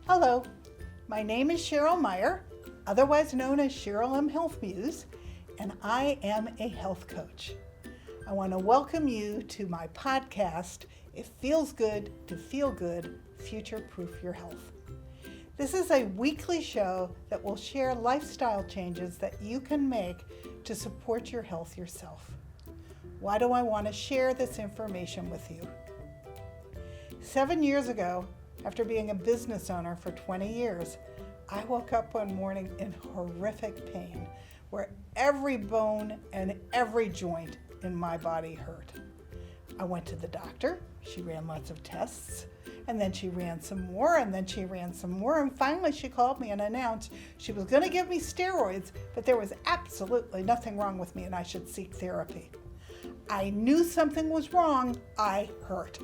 Hello, my name is Cheryl Meyer, otherwise known as Cheryl M. Health Muse, and I am a health coach. I want to welcome you to my podcast, It Feels Good to Feel Good, Future-Proof Your Health. This is a weekly show that will share lifestyle changes that you can make to support your health yourself. Why do I want to share this information with you? 7 years ago, after being a business owner for 20 years, I woke up one morning in horrific pain where every bone and every joint in my body hurt. I went to the doctor. She ran lots of tests, and then she ran some more, and then she ran some more, and finally she called me and announced she was going to give me steroids, but there was absolutely nothing wrong with me and I should seek therapy. I knew something was wrong. I hurt.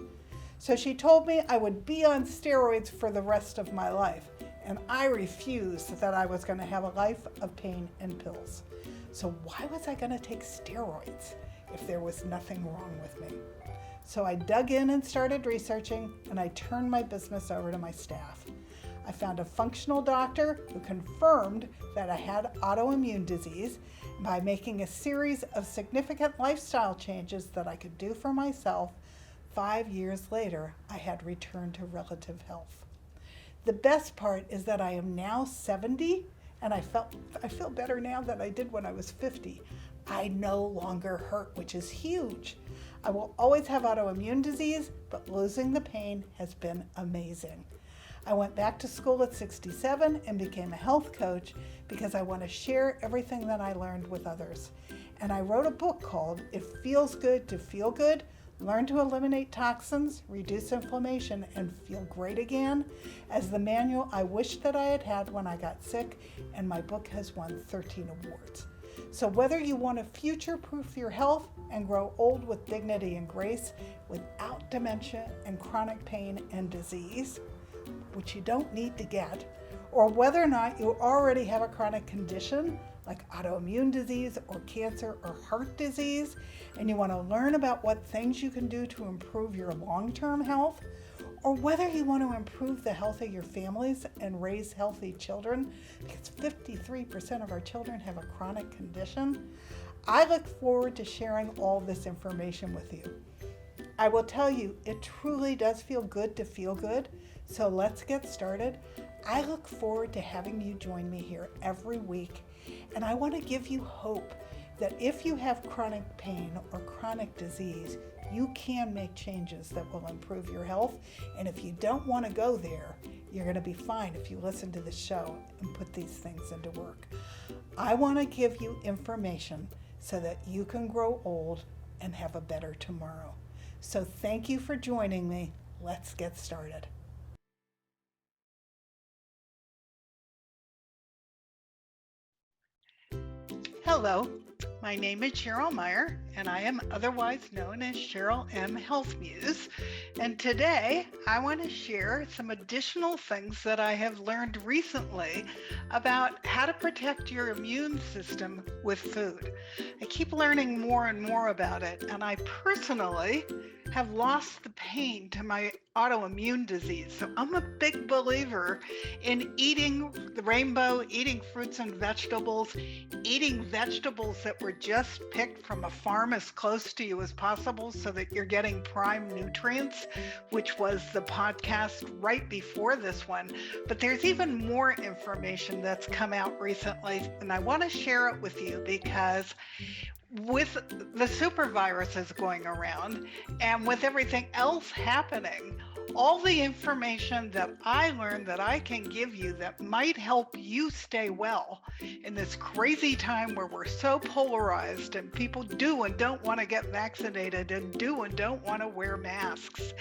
So she told me I would be on steroids for the rest of my life, and I refused that I was going to have a life of pain and pills. So why was I going to take steroids if there was nothing wrong with me? So I dug in and started researching, and I turned my business over to my staff. I found a functional doctor who confirmed that I had autoimmune disease. By making a series of significant lifestyle changes that I could do for myself, 5 years later, I had returned to relative health. The best part is that I am now 70, and I feel better now than I did when I was 50. I no longer hurt, which is huge. I will always have autoimmune disease, but losing the pain has been amazing. I went back to school at 67 and became a health coach because I want to share everything that I learned with others. And I wrote a book called It Feels Good to Feel Good, Learn to Eliminate Toxins, Reduce Inflammation, and Feel Great Again, as the manual I wish that I had had when I got sick, and my book has won 13 awards. So whether you want to future-proof your health and grow old with dignity and grace without dementia and chronic pain and disease, which you don't need to get, or whether or not you already have a chronic condition like autoimmune disease or cancer or heart disease, and you want to learn about what things you can do to improve your long-term health, or whether you want to improve the health of your families and raise healthy children, because 53% of our children have a chronic condition, I look forward to sharing all this information with you. I will tell you, it truly does feel good to feel good, so let's get started. I look forward to having you join me here every week, and I want to give you hope that if you have chronic pain or chronic disease, you can make changes that will improve your health, and if you don't want to go there, you're going to be fine if you listen to the show and put these things into work. I want to give you information so that you can grow old and have a better tomorrow. So thank you for joining me. Let's get started. Hello, my name is Cheryl Meyer, and I am otherwise known as Cheryl M. Health Muse. And today, I want to share some additional things that I have learned recently about how to protect your immune system with food. I keep learning more and more about it, and I personally have lost the pain to my autoimmune disease. So I'm a big believer in eating the rainbow, eating fruits and vegetables, eating vegetables that were just picked from a farm as close to you as possible so that you're getting prime nutrients, which was the podcast right before this one. But there's even more information that's come out recently, and I want to share it with you because with the super viruses going around and with everything else happening, all the information that I learned that I can give you that might help you stay well in this crazy time where we're so polarized and people do and don't want to get vaccinated and do and don't want to wear masks.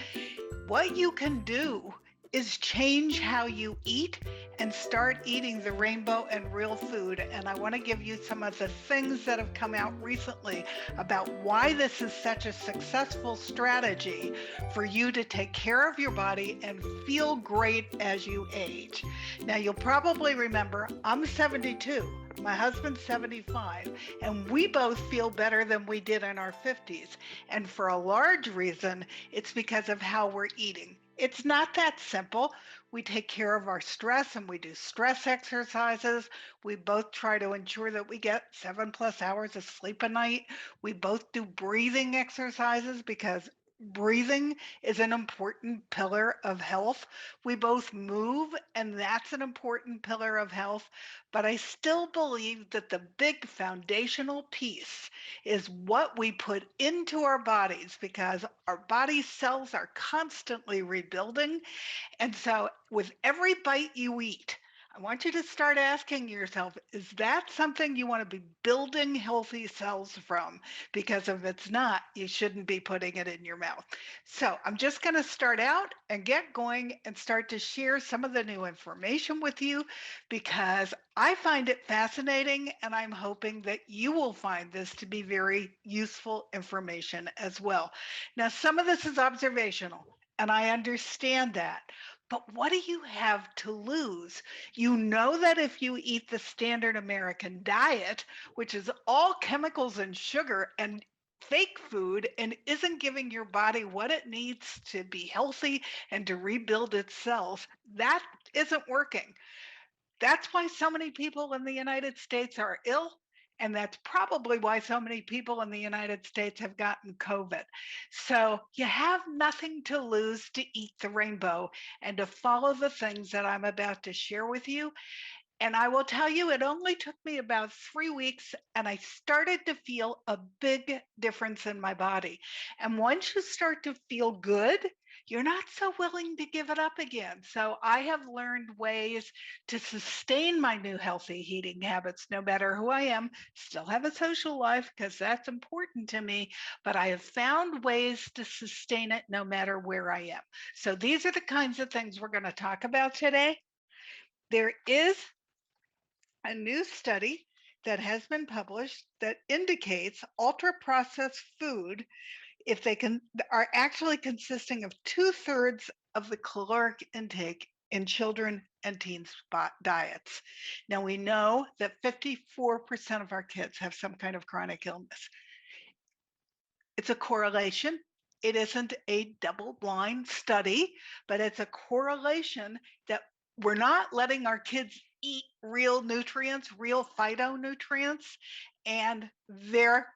What you can do is change how you eat and start eating the rainbow and real food. And I want to give you some of the things that have come out recently about why this is such a successful strategy for you to take care of your body and feel great as you age. Now, you'll probably remember I'm 72. My husband's 75, and we both feel better than we did in our 50s. And for a large reason, it's because of how we're eating. It's not that simple. We take care of our stress and we do stress exercises. We both try to ensure that we get 7+ hours of sleep a night. We both do breathing exercises because breathing is an important pillar of health. We both move, and that's an important pillar of health. But I still believe that the big foundational piece is what we put into our bodies because our body cells are constantly rebuilding. And so, with every bite you eat, I want you to start asking yourself, is that something you want to be building healthy cells from? Because if it's not, you shouldn't be putting it in your mouth. So, I'm just going to start out and get going and start to share some of the new information with you because I find it fascinating and I'm hoping that you will find this to be very useful information as well. Now, some of this is observational, and I understand that. But what do you have to lose? You know that if you eat the standard American diet, which is all chemicals and sugar and fake food and isn't giving your body what it needs to be healthy and to rebuild its cells, that isn't working. That's why so many people in the United States are ill. And that's probably why so many people in the United States have gotten COVID. So you have nothing to lose to eat the rainbow and to follow the things that I'm about to share with you. And I will tell you, it only took me about 3 weeks, and I started to feel a big difference in my body. And once you start to feel good, you're not so willing to give it up again. So I have learned ways to sustain my new healthy eating habits, no matter who I am, still have a social life because that's important to me, but I have found ways to sustain it no matter where I am. So these are the kinds of things we're going to talk about today. There is a new study that has been published that indicates ultra processed food, if they can, are actually consisting of 2/3 of the caloric intake in children and teens diets. Now we know that 54% of our kids have some kind of chronic illness. It's a correlation. It isn't a double blind study, but it's a correlation that we're not letting our kids eat real nutrients, real phytonutrients, and they're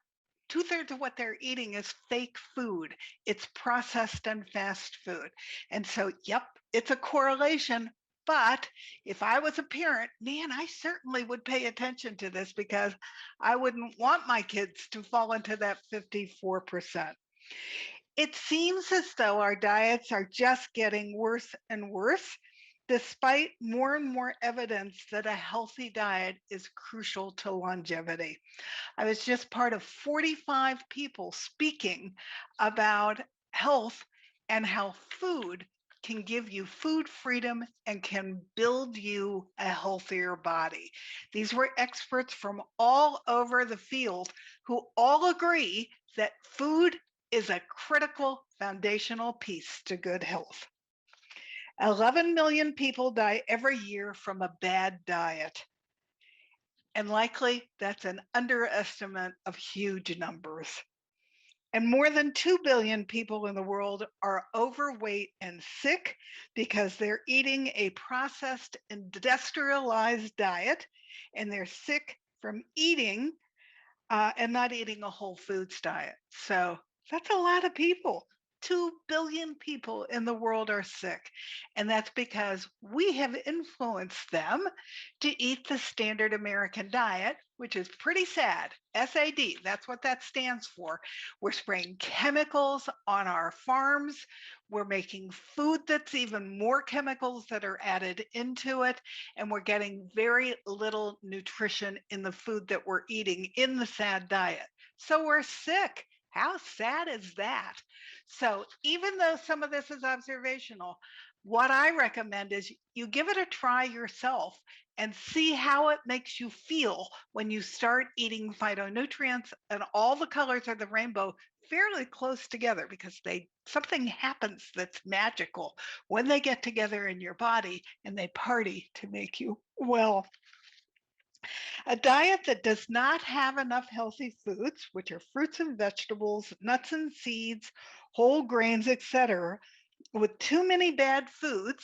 2/3 of what they're eating is fake food. It's processed and fast food. And so, yep, it's a correlation. But if I was a parent, man, I certainly would pay attention to this because I wouldn't want my kids to fall into that 54%. It seems as though our diets are just getting worse and worse, despite more and more evidence that a healthy diet is crucial to longevity. I was just part of 45 people speaking about health and how food can give you food freedom and can build you a healthier body. These were experts from all over the field who all agree that food is a critical foundational piece to good health. 11 million people die every year from a bad diet. And likely that's an underestimate of huge numbers. And more than 2 billion people in the world are overweight and sick because they're eating a processed, industrialized diet, and they're sick from eating and not eating a whole foods diet. So that's a lot of people. 2 billion people in the world are sick. And that's because we have influenced them to eat the standard American diet, which is pretty sad. SAD, that's what that stands for. We're spraying chemicals on our farms. We're making food that's even more chemicals that are added into it. And we're getting very little nutrition in the food that we're eating in the SAD diet. So we're sick. How sad is that? So even though some of this is observational, what I recommend is you give it a try yourself and see how it makes you feel when you start eating phytonutrients and all the colors of the rainbow fairly close together, because something happens that's magical when they get together in your body and they party to make you well. A diet that does not have enough healthy foods, which are fruits and vegetables, nuts and seeds, whole grains, etc., with too many bad foods,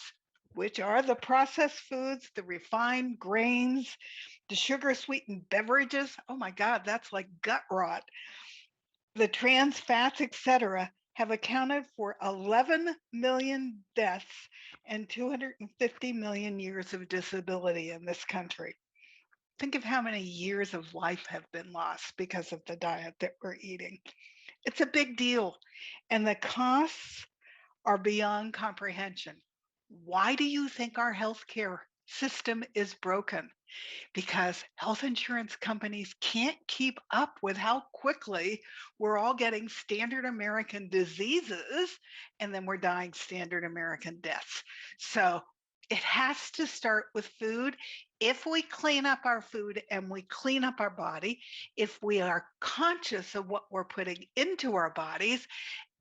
which are the processed foods, the refined grains, the sugar sweetened beverages. Oh my God, that's like gut rot. The trans fats, etc., have accounted for 11 million deaths and 250 million years of disability in this country. Think of how many years of life have been lost because of the diet that we're eating. It's a big deal, and the costs are beyond comprehension. Why do you think our healthcare system is broken? Because health insurance companies can't keep up with how quickly we're all getting standard American diseases and then we're dying standard American deaths. So it has to start with food. If we clean up our food and we clean up our body, if we are conscious of what we're putting into our bodies,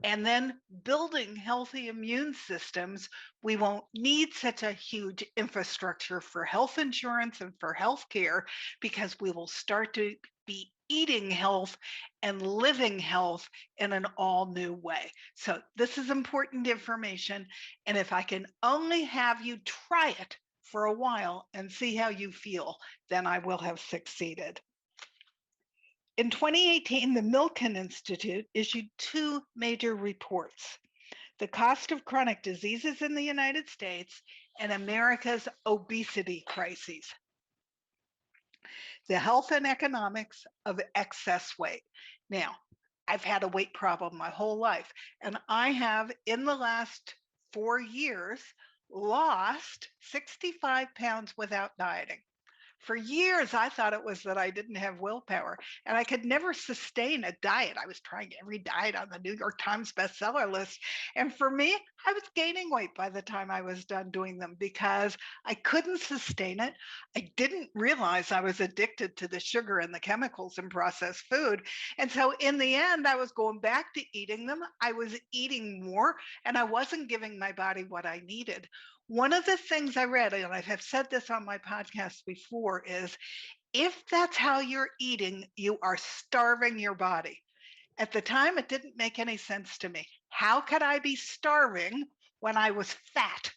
and then building healthy immune systems, we won't need such a huge infrastructure for health insurance and for healthcare because we will start to be eating health and living health in an all new way. So this is important information. And if I can only have you try it for a while and see how you feel, then I will have succeeded. In 2018, the Milken Institute issued two major reports: the cost of chronic diseases in the United States and America's obesity crises, the health and economics of excess weight. Now, I've had a weight problem my whole life, and I have, in the last 4 years, lost 65 pounds without dieting. For years, I thought it was that I didn't have willpower and I could never sustain a diet. I was trying every diet on the New York Times bestseller list. And for me, I was gaining weight by the time I was done doing them because I couldn't sustain it. I didn't realize I was addicted to the sugar and the chemicals in processed food. And so in the end, I was going back to eating them. I was eating more and I wasn't giving my body what I needed. One of the things I read, and I have said this on my podcast before, is if that's how you're eating, you are starving your body. At the time, it didn't make any sense to me. How could I be starving when I was fat?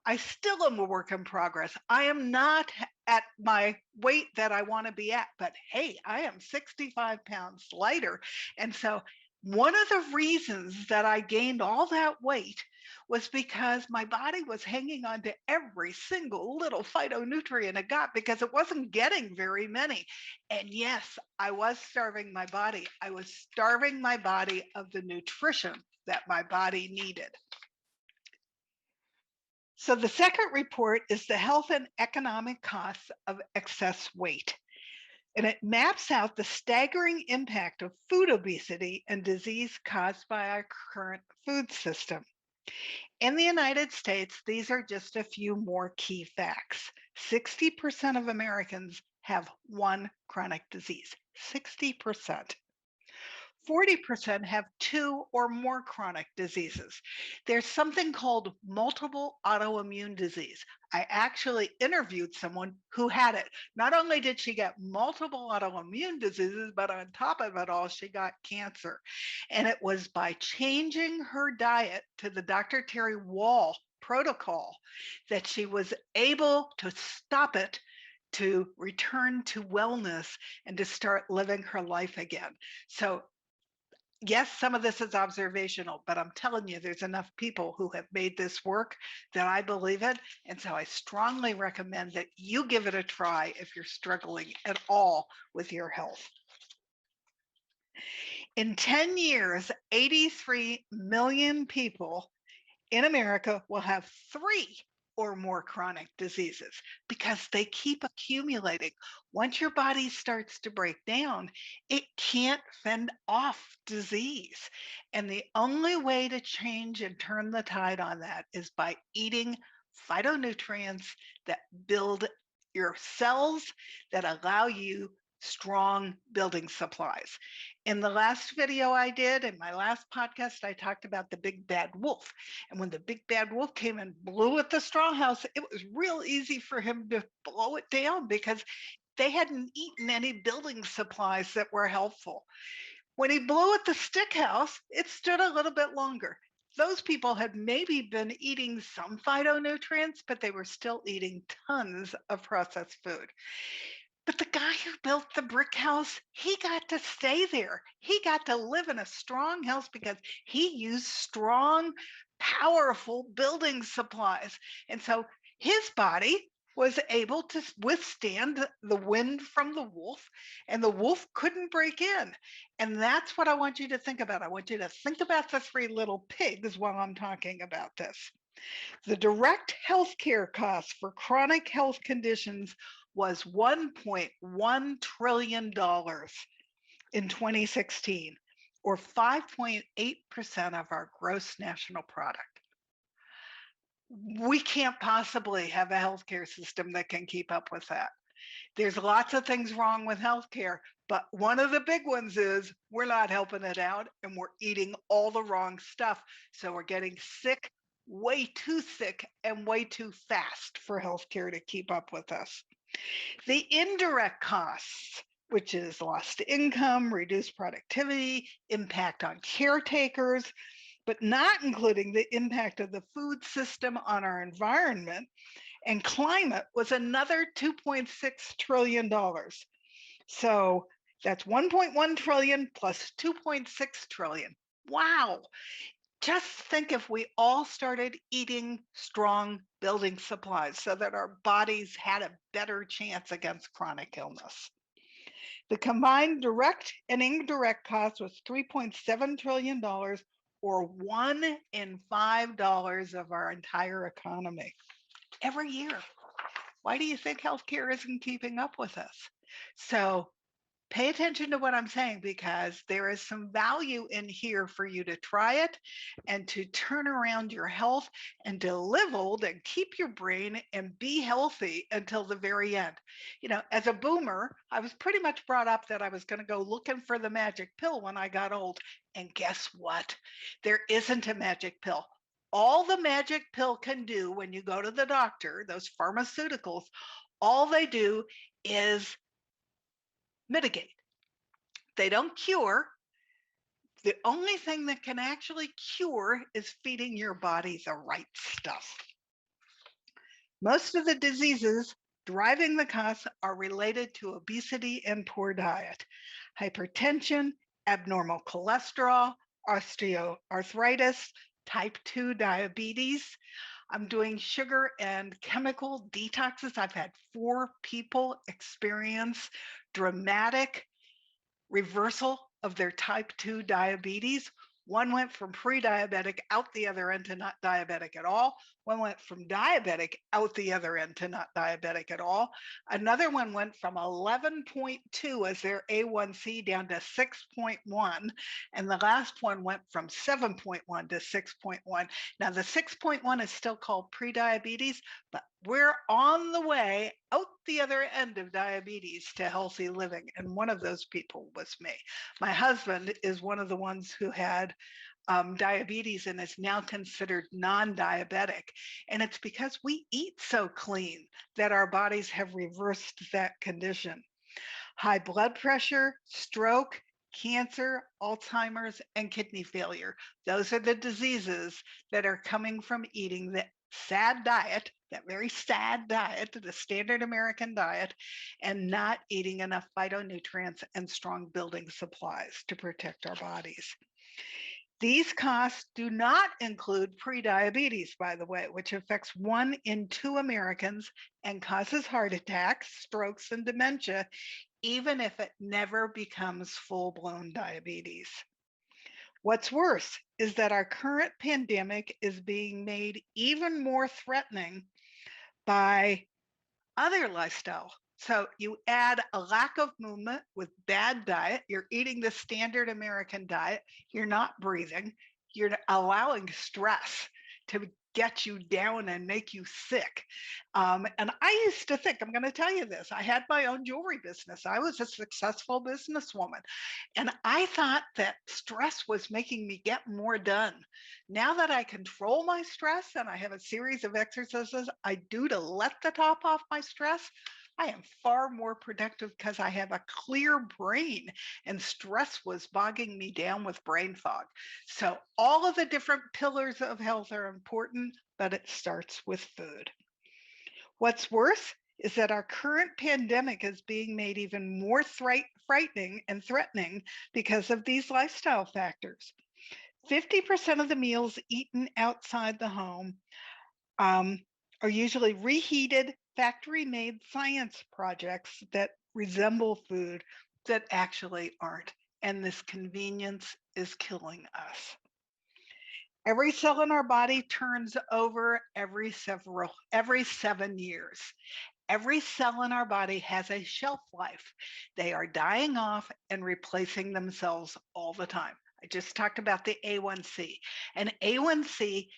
I still am a work in progress. I am not at my weight that I want to be at, but hey, I am 65 pounds lighter. And so one of the reasons that I gained all that weight was because my body was hanging on to every single little phytonutrient it got because it wasn't getting very many. And yes, I was starving my body. I was starving my body of the nutrition that my body needed. So the second report is the health and economic costs of excess weight. And it maps out the staggering impact of food obesity and disease caused by our current food system. In the United States, these are just a few more key facts. 60% of Americans have one chronic disease. 60%. 40% have two or more chronic diseases. There's something called multiple autoimmune disease. I actually interviewed someone who had it. Not only did she get multiple autoimmune diseases, but on top of it all, she got cancer. And it was by changing her diet to the Dr. Terry Wall protocol that she was able to stop it, to return to wellness, and to start living her life again. So yes, some of this is observational, but I'm telling you, there's enough people who have made this work that I believe it. And so I strongly recommend that you give it a try if you're struggling at all with your health. In 10 years, 83 million people in America will have three or more chronic diseases because they keep accumulating. Once your body starts to break down, it can't fend off disease. And the only way to change and turn the tide on that is by eating phytonutrients that build your cells, that allow you strong building supplies. In the last video I did, in my last podcast, I talked about the big bad wolf. And when the big bad wolf came and blew at the straw house, it was real easy for him to blow it down because they hadn't eaten any building supplies that were helpful. When he blew at the stick house, it stood a little bit longer. those people had maybe been eating some phytonutrients, but they were still eating tons of processed food. But the guy who built the brick house, he got to stay there. He got to live in a strong house because he used strong, powerful building supplies. And so his body was able to withstand the wind from the wolf, and the wolf couldn't break in. And that's what I want you to think about. I want you to think about the three little pigs while I'm talking about this. The direct healthcare costs for chronic health conditions was $1.1 trillion in 2016, or 5.8% of our gross national product. We can't possibly have a healthcare system that can keep up with that. There's lots of things wrong with healthcare, but one of the big ones is we're not helping it out and we're eating all the wrong stuff. So we're getting sick, way too sick, and way too fast for healthcare to keep up with us. The indirect costs, which is lost income, reduced productivity, impact on caretakers, but not including the impact of the food system on our environment and climate, was another $2.6 trillion. So that's 1.1 trillion plus 2.6 trillion. Wow. Just think if we all started eating strong building supplies so that our bodies had a better chance against chronic illness. The combined direct and indirect cost was $3.7 trillion, or $1 in $5 of our entire economy every year. Why do you think healthcare isn't keeping up with us? So pay attention to what I'm saying, because there is some value in here for you to try it and to turn around your health and to live old and keep your brain and be healthy until the very end. You know, as a boomer, I was pretty much brought up that I was going to go looking for the magic pill when I got old. And guess what? There isn't a magic pill. All the magic pill can do when you go to the doctor, those pharmaceuticals, all they do is mitigate. They don't cure. The only thing that can actually cure is feeding your body the right stuff. Most of the diseases driving the costs are related to obesity and poor diet, hypertension, abnormal cholesterol, osteoarthritis, type 2 diabetes. I'm doing sugar and chemical detoxes. I've had 4 people experience dramatic reversal of their type 2 diabetes. One went from pre-diabetic out the other end to not diabetic at all. One went from diabetic out the other end to not diabetic at all. Another one went from 11.2 as their A1C down to 6.1. And the last one went from 7.1 to 6.1. Now the 6.1 is still called pre-diabetes, but we're on the way out the other end of diabetes to healthy living. And one of those people was me. My husband is one of the ones who had diabetes and is now considered non-diabetic. And it's because we eat so clean that our bodies have reversed that condition. High blood pressure, stroke, cancer, Alzheimer's, and kidney failure. Those are the diseases that are coming from eating the sad diet, that very sad diet, the standard American diet, and not eating enough phytonutrients and strong building supplies to protect our bodies. These costs do not include prediabetes, by the way, which affects 1 in 2 Americans and causes heart attacks, strokes, and dementia, even if it never becomes full-blown diabetes. What's worse is that our current pandemic is being made even more threatening by other lifestyle. So you add a lack of movement with bad diet, you're eating the standard American diet, you're not breathing, you're allowing stress to get you down and make you sick. And I used to think, I'm going to tell you this, I had my own jewelry business. I was a successful businesswoman. And I thought that stress was making me get more done. Now that I control my stress and I have a series of exercises I do to let the top off my stress, I am far more productive because I have a clear brain and stress was bogging me down with brain fog. So, all of the different pillars of health are important, but it starts with food. What's worse is that our current pandemic is being made even more frightening and threatening because of these lifestyle factors. 50% of the meals eaten outside the home um, are usually reheated, factory made science projects that resemble food that actually aren't. And this convenience is killing us. Every cell in our body turns over every 7 years. Every cell in our body has a shelf life. They are dying off and replacing themselves all the time. I just talked about the A1C. And A1C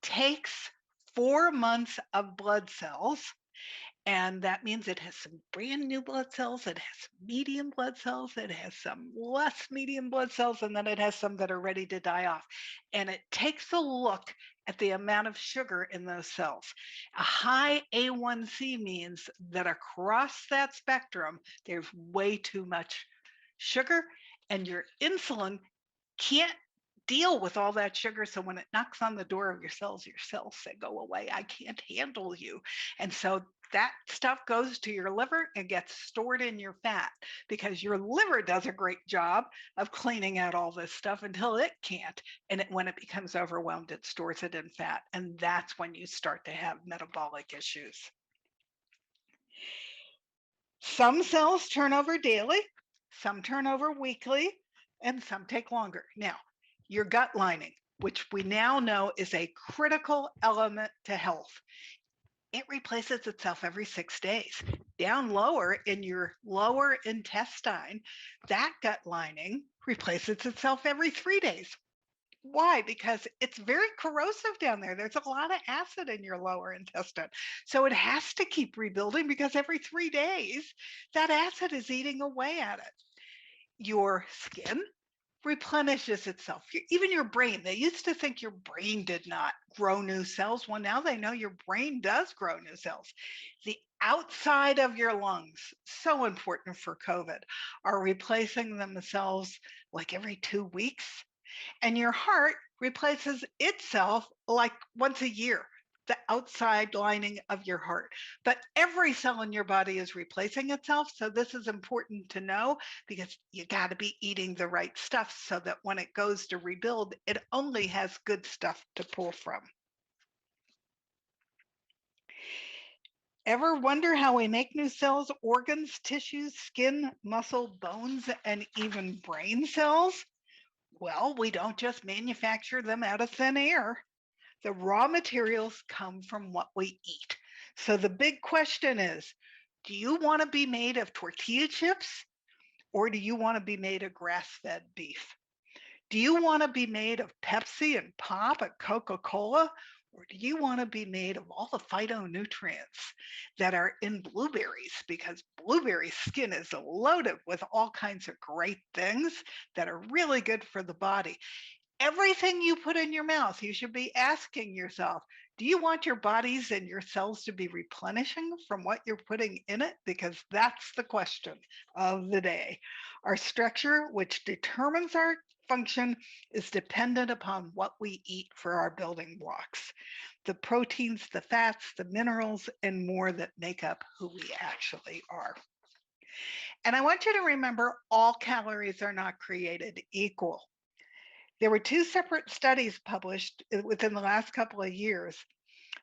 takes 4 months of blood cells, and that means it has some brand new blood cells, it has medium blood cells, it has some less medium blood cells, and then it has some that are ready to die off. And it takes a look at the amount of sugar in those cells. A high A1C means that across that spectrum, there's way too much sugar, and your insulin can't deal with all that sugar. So when it knocks on the door of your cells say, go away. I can't handle you. And so that stuff goes to your liver and gets stored in your fat because your liver does a great job of cleaning out all this stuff until it can't. And when it becomes overwhelmed, it stores it in fat. And that's when you start to have metabolic issues. Some cells turn over daily, some turn over weekly, and some take longer. Now, your gut lining, which we now know is a critical element to health, it replaces itself every 6 days. Down lower in your lower intestine, that gut lining replaces itself every 3 days. Why? Because it's very corrosive down there. There's a lot of acid in your lower intestine. So it has to keep rebuilding because every 3 days, that acid is eating away at it. Your skin replenishes itself. Even your brain, they used to think your brain did not grow new cells. Well, now they know your brain does grow new cells. The outside of your lungs, so important for COVID, are replacing themselves like every 2 weeks. And your heart replaces itself like once a year, the outside lining of your heart. But every cell in your body is replacing itself. So this is important to know because you got to be eating the right stuff so that when it goes to rebuild, it only has good stuff to pull from. Ever wonder how we make new cells, organs, tissues, skin, muscle, bones, and even brain cells? Well, we don't just manufacture them out of thin air. The raw materials come from what we eat. So the big question is, do you want to be made of tortilla chips or do you want to be made of grass-fed beef? Do you want to be made of Pepsi and pop and Coca-Cola? Or do you want to be made of all the phytonutrients that are in blueberries? Because blueberry skin is loaded with all kinds of great things that are really good for the body. Everything you put in your mouth, you should be asking yourself, do you want your bodies and your cells to be replenishing from what you're putting in it? Because that's the question of the day. Our structure, which determines our function, is dependent upon what we eat for our building blocks. The proteins, the fats, the minerals, and more that make up who we actually are. And I want you to remember all calories are not created equal. There were two separate studies published within the last couple of years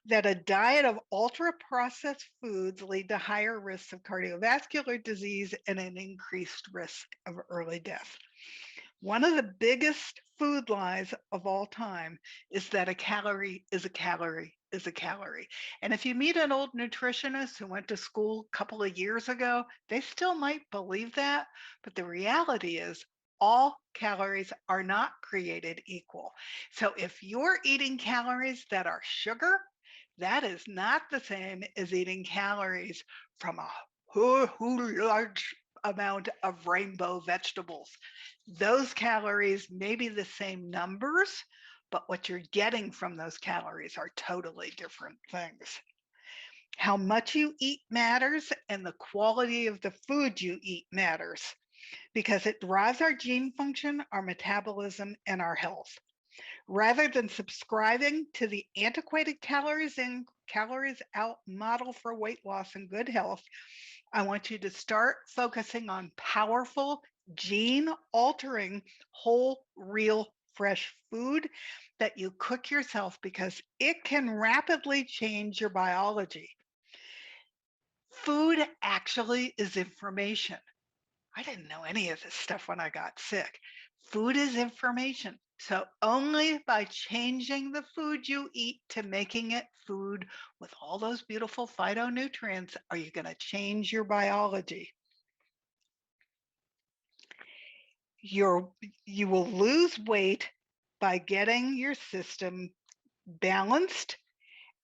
that a diet of ultra-processed foods lead to higher risks of cardiovascular disease and an increased risk of early death. One of the biggest food lies of all time is that a calorie is a calorie is a calorie. And if you meet an old nutritionist who went to school a couple of years ago, they still might believe that. But the reality is all calories are not created equal. So if you're eating calories that are sugar, that is not the same as eating calories from a large amount of rainbow vegetables. Those calories may be the same numbers, but what you're getting from those calories are totally different things. How much you eat matters, and the quality of the food you eat matters because it drives our gene function, our metabolism, and our health. Rather than subscribing to the antiquated calories in, calories out model for weight loss and good health, I want you to start focusing on powerful, gene altering, whole, real, fresh food that you cook yourself because it can rapidly change your biology. Food actually is information. I didn't know any of this stuff when I got sick. Food is information. So only by changing the food you eat to making it food with all those beautiful phytonutrients are you going to change your biology. You're, you will lose weight by getting your system balanced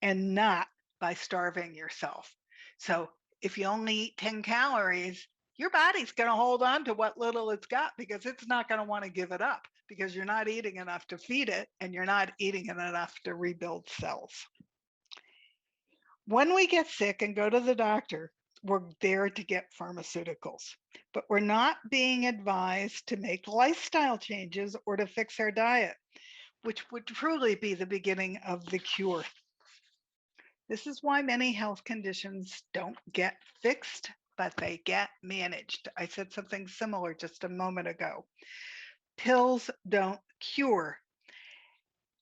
and not by starving yourself. So if you only eat 10 calories, your body's going to hold on to what little it's got because it's not going to want to give it up because you're not eating enough to feed it and you're not eating enough to rebuild cells. When we get sick and go to the doctor, we're there to get pharmaceuticals, but we're not being advised to make lifestyle changes or to fix our diet, which would truly be the beginning of the cure. This is why many health conditions don't get fixed, but they get managed. I said something similar just a moment ago. Pills don't cure.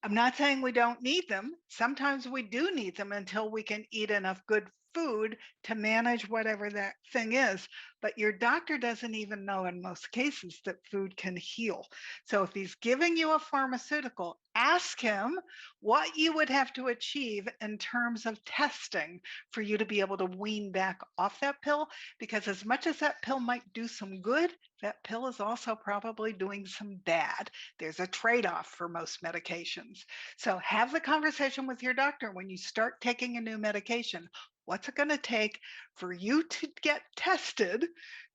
I'm not saying we don't need them. Sometimes we do need them until we can eat enough good food to manage whatever that thing is. But your doctor doesn't even know in most cases that food can heal. So if he's giving you a pharmaceutical, ask him what you would have to achieve in terms of testing for you to be able to wean back off that pill. Because as much as that pill might do some good, that pill is also probably doing some bad. There's a trade-off for most medications. So have the conversation with your doctor when you start taking a new medication. What's it going to take for you to get tested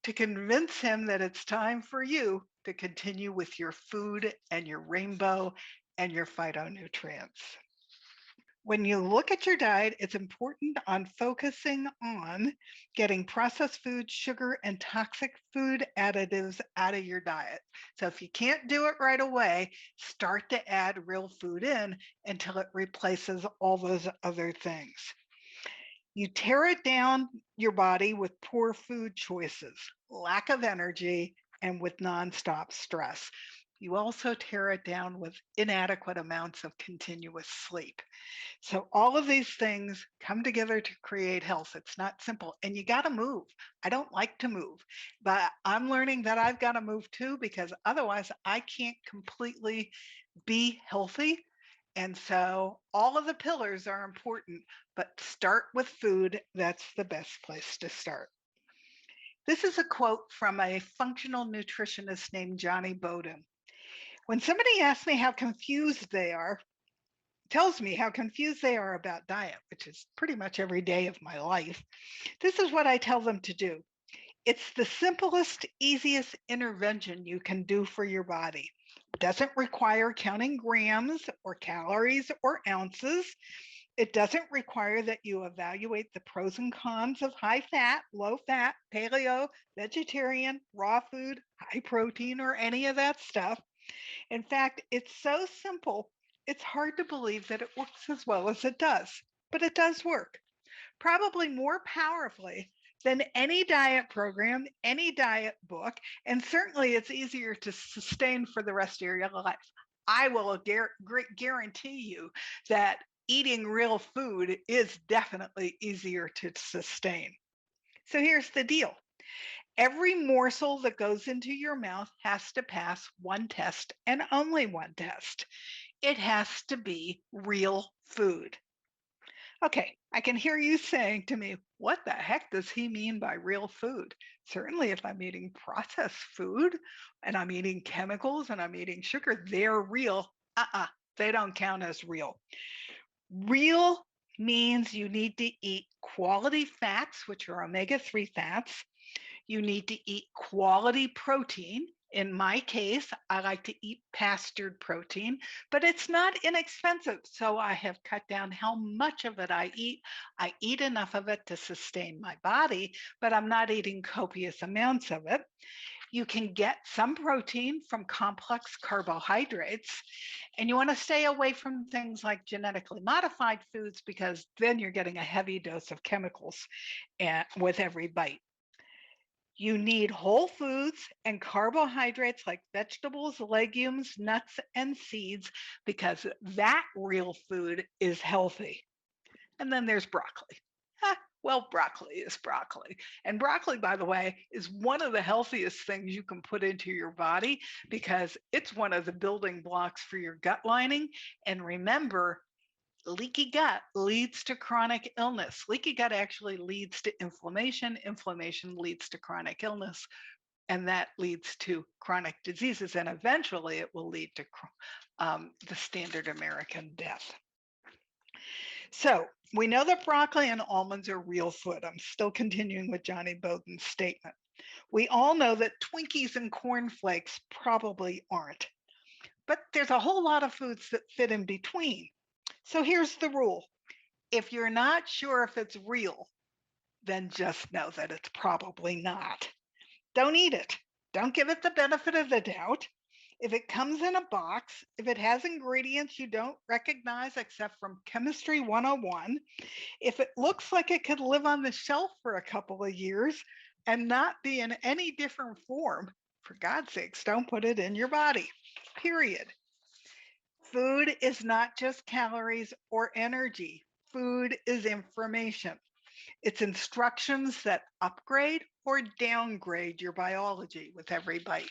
to convince him that it's time for you to continue with your food and your rainbow and your phytonutrients? When you look at your diet, it's important on focusing on getting processed food, sugar, and toxic food additives out of your diet. So if you can't do it right away, start to add real food in until it replaces all those other things. You tear it down your body with poor food choices, lack of energy, and with nonstop stress. You also tear it down with inadequate amounts of continuous sleep. So all of these things come together to create health. It's not simple. And you got to move. I don't like to move, but I'm learning that I've got to move too because otherwise I can't completely be healthy. And so all of the pillars are important, but start with food. That's the best place to start. This is a quote from a functional nutritionist named Johnny Bowden. When somebody asks me how confused they are, tells me how confused they are about diet, which is pretty much every day of my life, this is what I tell them to do. It's the simplest, easiest intervention you can do for your body. It doesn't require counting grams or calories or ounces. It doesn't require that you evaluate the pros and cons of high fat, low fat, paleo, vegetarian, raw food, high protein, or any of that stuff. In fact, it's so simple, it's hard to believe that it works as well as it does, but it does work, probably more powerfully than any diet program, any diet book, and certainly it's easier to sustain for the rest of your life. I will guarantee you that eating real food is definitely easier to sustain. So here's the deal. Every morsel that goes into your mouth has to pass one test and only one test. It has to be real food. Okay, I can hear you saying to me, what the heck does he mean by real food? Certainly, if I'm eating processed food and I'm eating chemicals and I'm eating sugar, they're real. They don't count as real. Real means you need to eat quality fats, which are omega-3 fats. You need to eat quality protein, In my case, I like to eat pastured protein, but it's not inexpensive. So I have cut down how much of it I eat. I eat enough of it to sustain my body, but I'm not eating copious amounts of it. You can get some protein from complex carbohydrates, and you want to stay away from things like genetically modified foods because then you're getting a heavy dose of chemicals with every bite. You need whole foods and carbohydrates like vegetables, legumes, nuts, and seeds because that real food is healthy. And then there's broccoli. Well, broccoli is broccoli. And broccoli, by the way, is one of the healthiest things you can put into your body because it's one of the building blocks for your gut lining. And remember, leaky gut leads to chronic illness. Leaky gut actually leads to inflammation. Inflammation leads to chronic illness, and that leads to chronic diseases. And eventually, it will lead to the standard American death. So we know that broccoli and almonds are real food. I'm still continuing with Johnny Bowden's statement. We all know that Twinkies and cornflakes probably aren't, but there's a whole lot of foods that fit in between. So here's the rule. If you're not sure if it's real, then just know that it's probably not. Don't eat it. Don't give it the benefit of the doubt. If it comes in a box, if it has ingredients you don't recognize except from Chemistry 101, if it looks like it could live on the shelf for a couple of years and not be in any different form, for God's sakes, don't put it in your body, period. Food is not just calories or energy. Food is information. It's instructions that upgrade or downgrade your biology with every bite.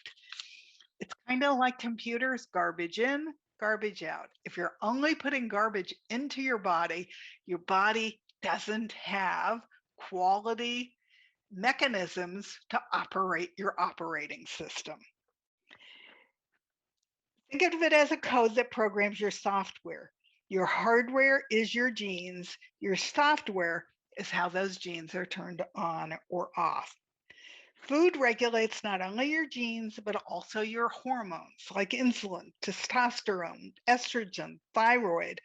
It's kind of like computers, garbage in, garbage out. If you're only putting garbage into your body doesn't have quality mechanisms to operate your operating system. Think of it as a code that programs your software. Your hardware is your genes. Your software is how those genes are turned on or off. Food regulates not only your genes, but also your hormones like insulin, testosterone, estrogen, thyroid.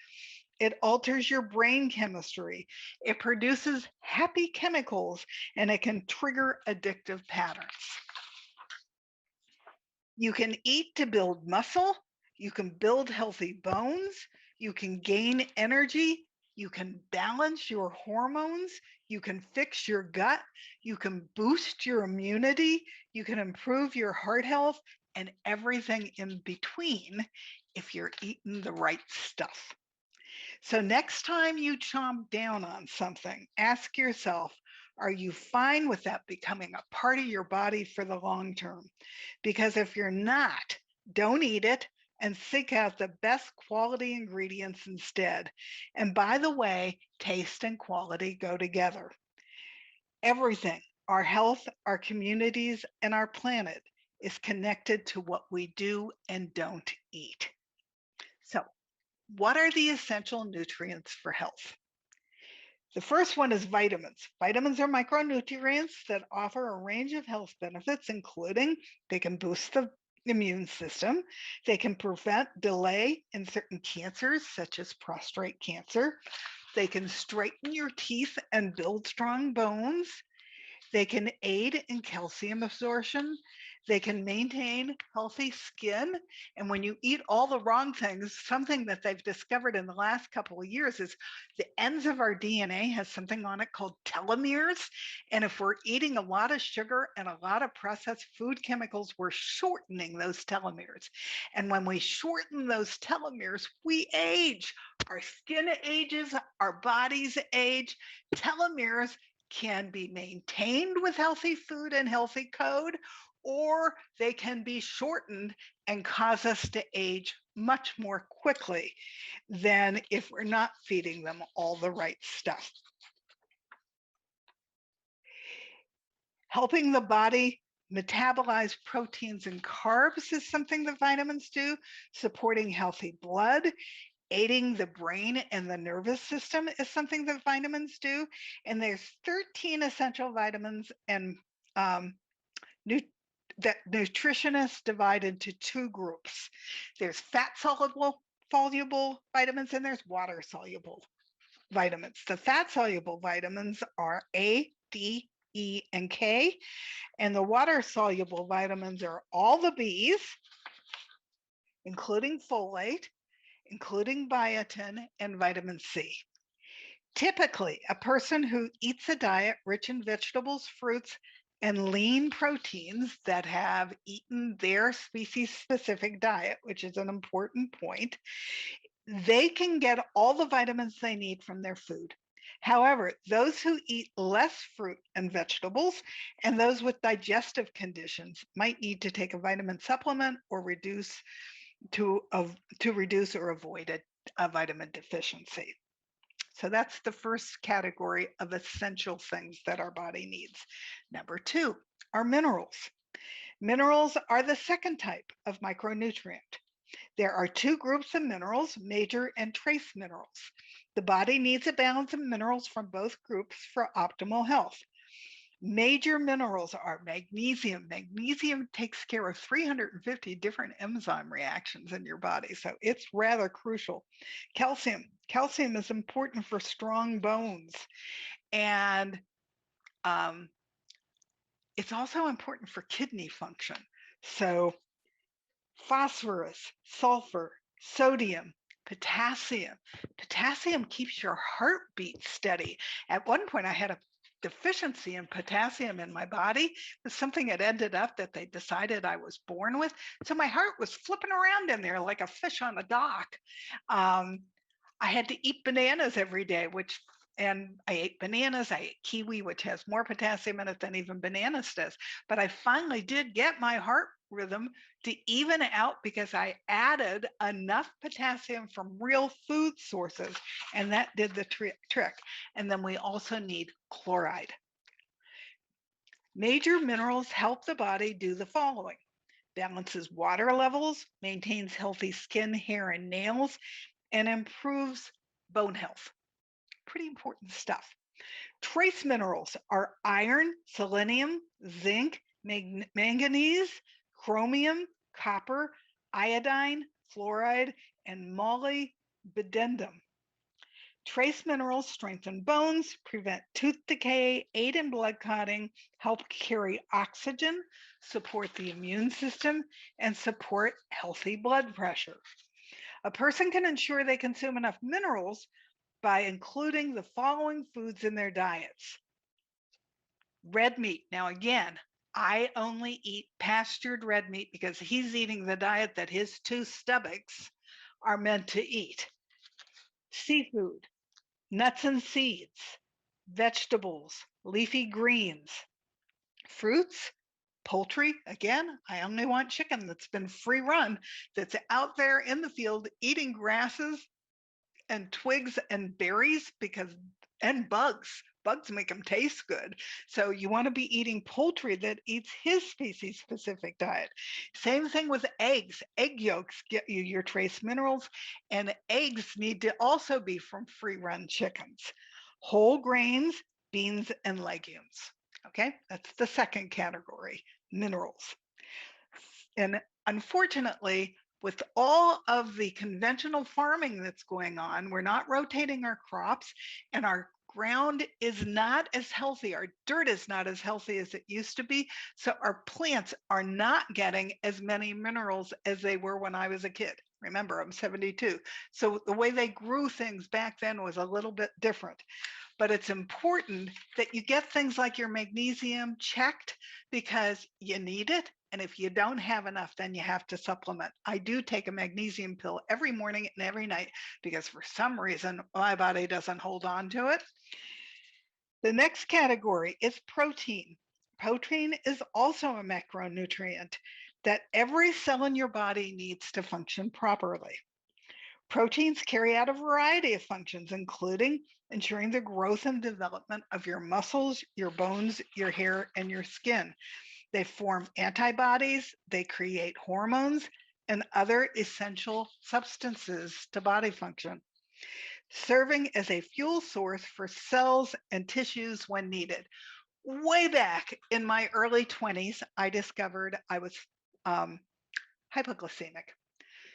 It alters your brain chemistry. It produces happy chemicals, and it can trigger addictive patterns. You can eat to build muscle. You can build healthy bones. You can gain energy. You can balance your hormones. You can fix your gut. You can boost your immunity. You can improve your heart health and everything in between if you're eating the right stuff. So next time you chomp down on something, ask yourself, are you fine with that becoming a part of your body for the long term? Because if you're not, don't eat it and seek out the best quality ingredients instead. And by the way, taste and quality go together. Everything, our health, our communities, and our planet is connected to what we do and don't eat. So, what are the essential nutrients for health? The first one is vitamins. Vitamins are micronutrients that offer a range of health benefits, including they can boost the immune system, they can prevent delay in certain cancers, such as prostate cancer, they can straighten your teeth and build strong bones, they can aid in calcium absorption. They can maintain healthy skin. And when you eat all the wrong things, something that they've discovered in the last couple of years is the ends of our DNA has something on it called telomeres. And if we're eating a lot of sugar and a lot of processed food chemicals, we're shortening those telomeres. And when we shorten those telomeres, we age. Our skin ages, our bodies age. Telomeres can be maintained with healthy food and healthy code, or they can be shortened and cause us to age much more quickly than if we're not feeding them all the right stuff. Helping the body metabolize proteins and carbs is something that vitamins do, supporting healthy blood. Aiding the brain and the nervous system is something that vitamins do. And there's 13 essential vitamins and that nutritionists divide into two groups. There's fat soluble vitamins and there's water soluble vitamins. The fat soluble vitamins are A, D, E, and K, and the water soluble vitamins are all the B's, including folate, including biotin, and vitamin C. Typically, a person who eats a diet rich in vegetables, fruits, and lean proteins that have eaten their species-specific diet, which is an important point, they can get all the vitamins they need from their food. However, those who eat less fruit and vegetables and those with digestive conditions might need to take a vitamin supplement or reduce or avoid a vitamin deficiency. So that's the first category of essential things that our body needs. Number two are minerals. Minerals are the second type of micronutrient. There are two groups of minerals, major and trace minerals. The body needs a balance of minerals from both groups for optimal health. Major minerals are magnesium. Magnesium takes care of 350 different enzyme reactions in your body, so it's rather crucial. Calcium. Calcium is important for strong bones, and it's also important for kidney function. So phosphorus, sulfur, sodium, potassium. Potassium keeps your heartbeat steady. At one point, I had a deficiency in potassium in my body. It was something that ended up that they decided I was born with. So my heart was flipping around in there like a fish on a dock. I had to eat bananas every day, and I ate bananas. I ate kiwi, which has more potassium in it than even bananas does. But I finally did get my heart rhythm to even out because I added enough potassium from real food sources, and that did the trick. And then we also need chloride. Major minerals help the body do the following: balances water levels, maintains healthy skin, hair, and nails, and improves bone health. Pretty important stuff. Trace minerals are iron, selenium, zinc, manganese, chromium, copper, iodine, fluoride, and molybdenum. Trace minerals strengthen bones, prevent tooth decay, aid in blood clotting, help carry oxygen, support the immune system, and support healthy blood pressure. A person can ensure they consume enough minerals by including the following foods in their diets. Red meat. Now, again, I only eat pastured red meat because he's eating the diet that his two stomachs are meant to eat. Seafood, nuts and seeds, vegetables, leafy greens, fruits, poultry. Again, I only want chicken that's been free run, that's out there in the field eating grasses and twigs and berries and bugs. Bugs make them taste good. So you want to be eating poultry that eats his species specific diet. Same thing with eggs. Egg yolks get you your trace minerals, and eggs need to also be from free run chickens. Whole grains, beans, and legumes. Okay, that's the second category, minerals. And unfortunately, with all of the conventional farming that's going on, we're not rotating our crops, and our ground is not as healthy. Our dirt is not as healthy as it used to be. So our plants are not getting as many minerals as they were when I was a kid. Remember, I'm 72. So the way they grew things back then was a little bit different. But it's important that you get things like your magnesium checked because you need it. And if you don't have enough, then you have to supplement. I do take a magnesium pill every morning and every night because for some reason my body doesn't hold on to it. The next category is protein. Protein is also a macronutrient that every cell in your body needs to function properly. Proteins carry out a variety of functions, including ensuring the growth and development of your muscles, your bones, your hair, and your skin. They form antibodies, they create hormones, and other essential substances to body function, serving as a fuel source for cells and tissues when needed. Way back in my early 20s, I discovered I was um, hypoglycemic.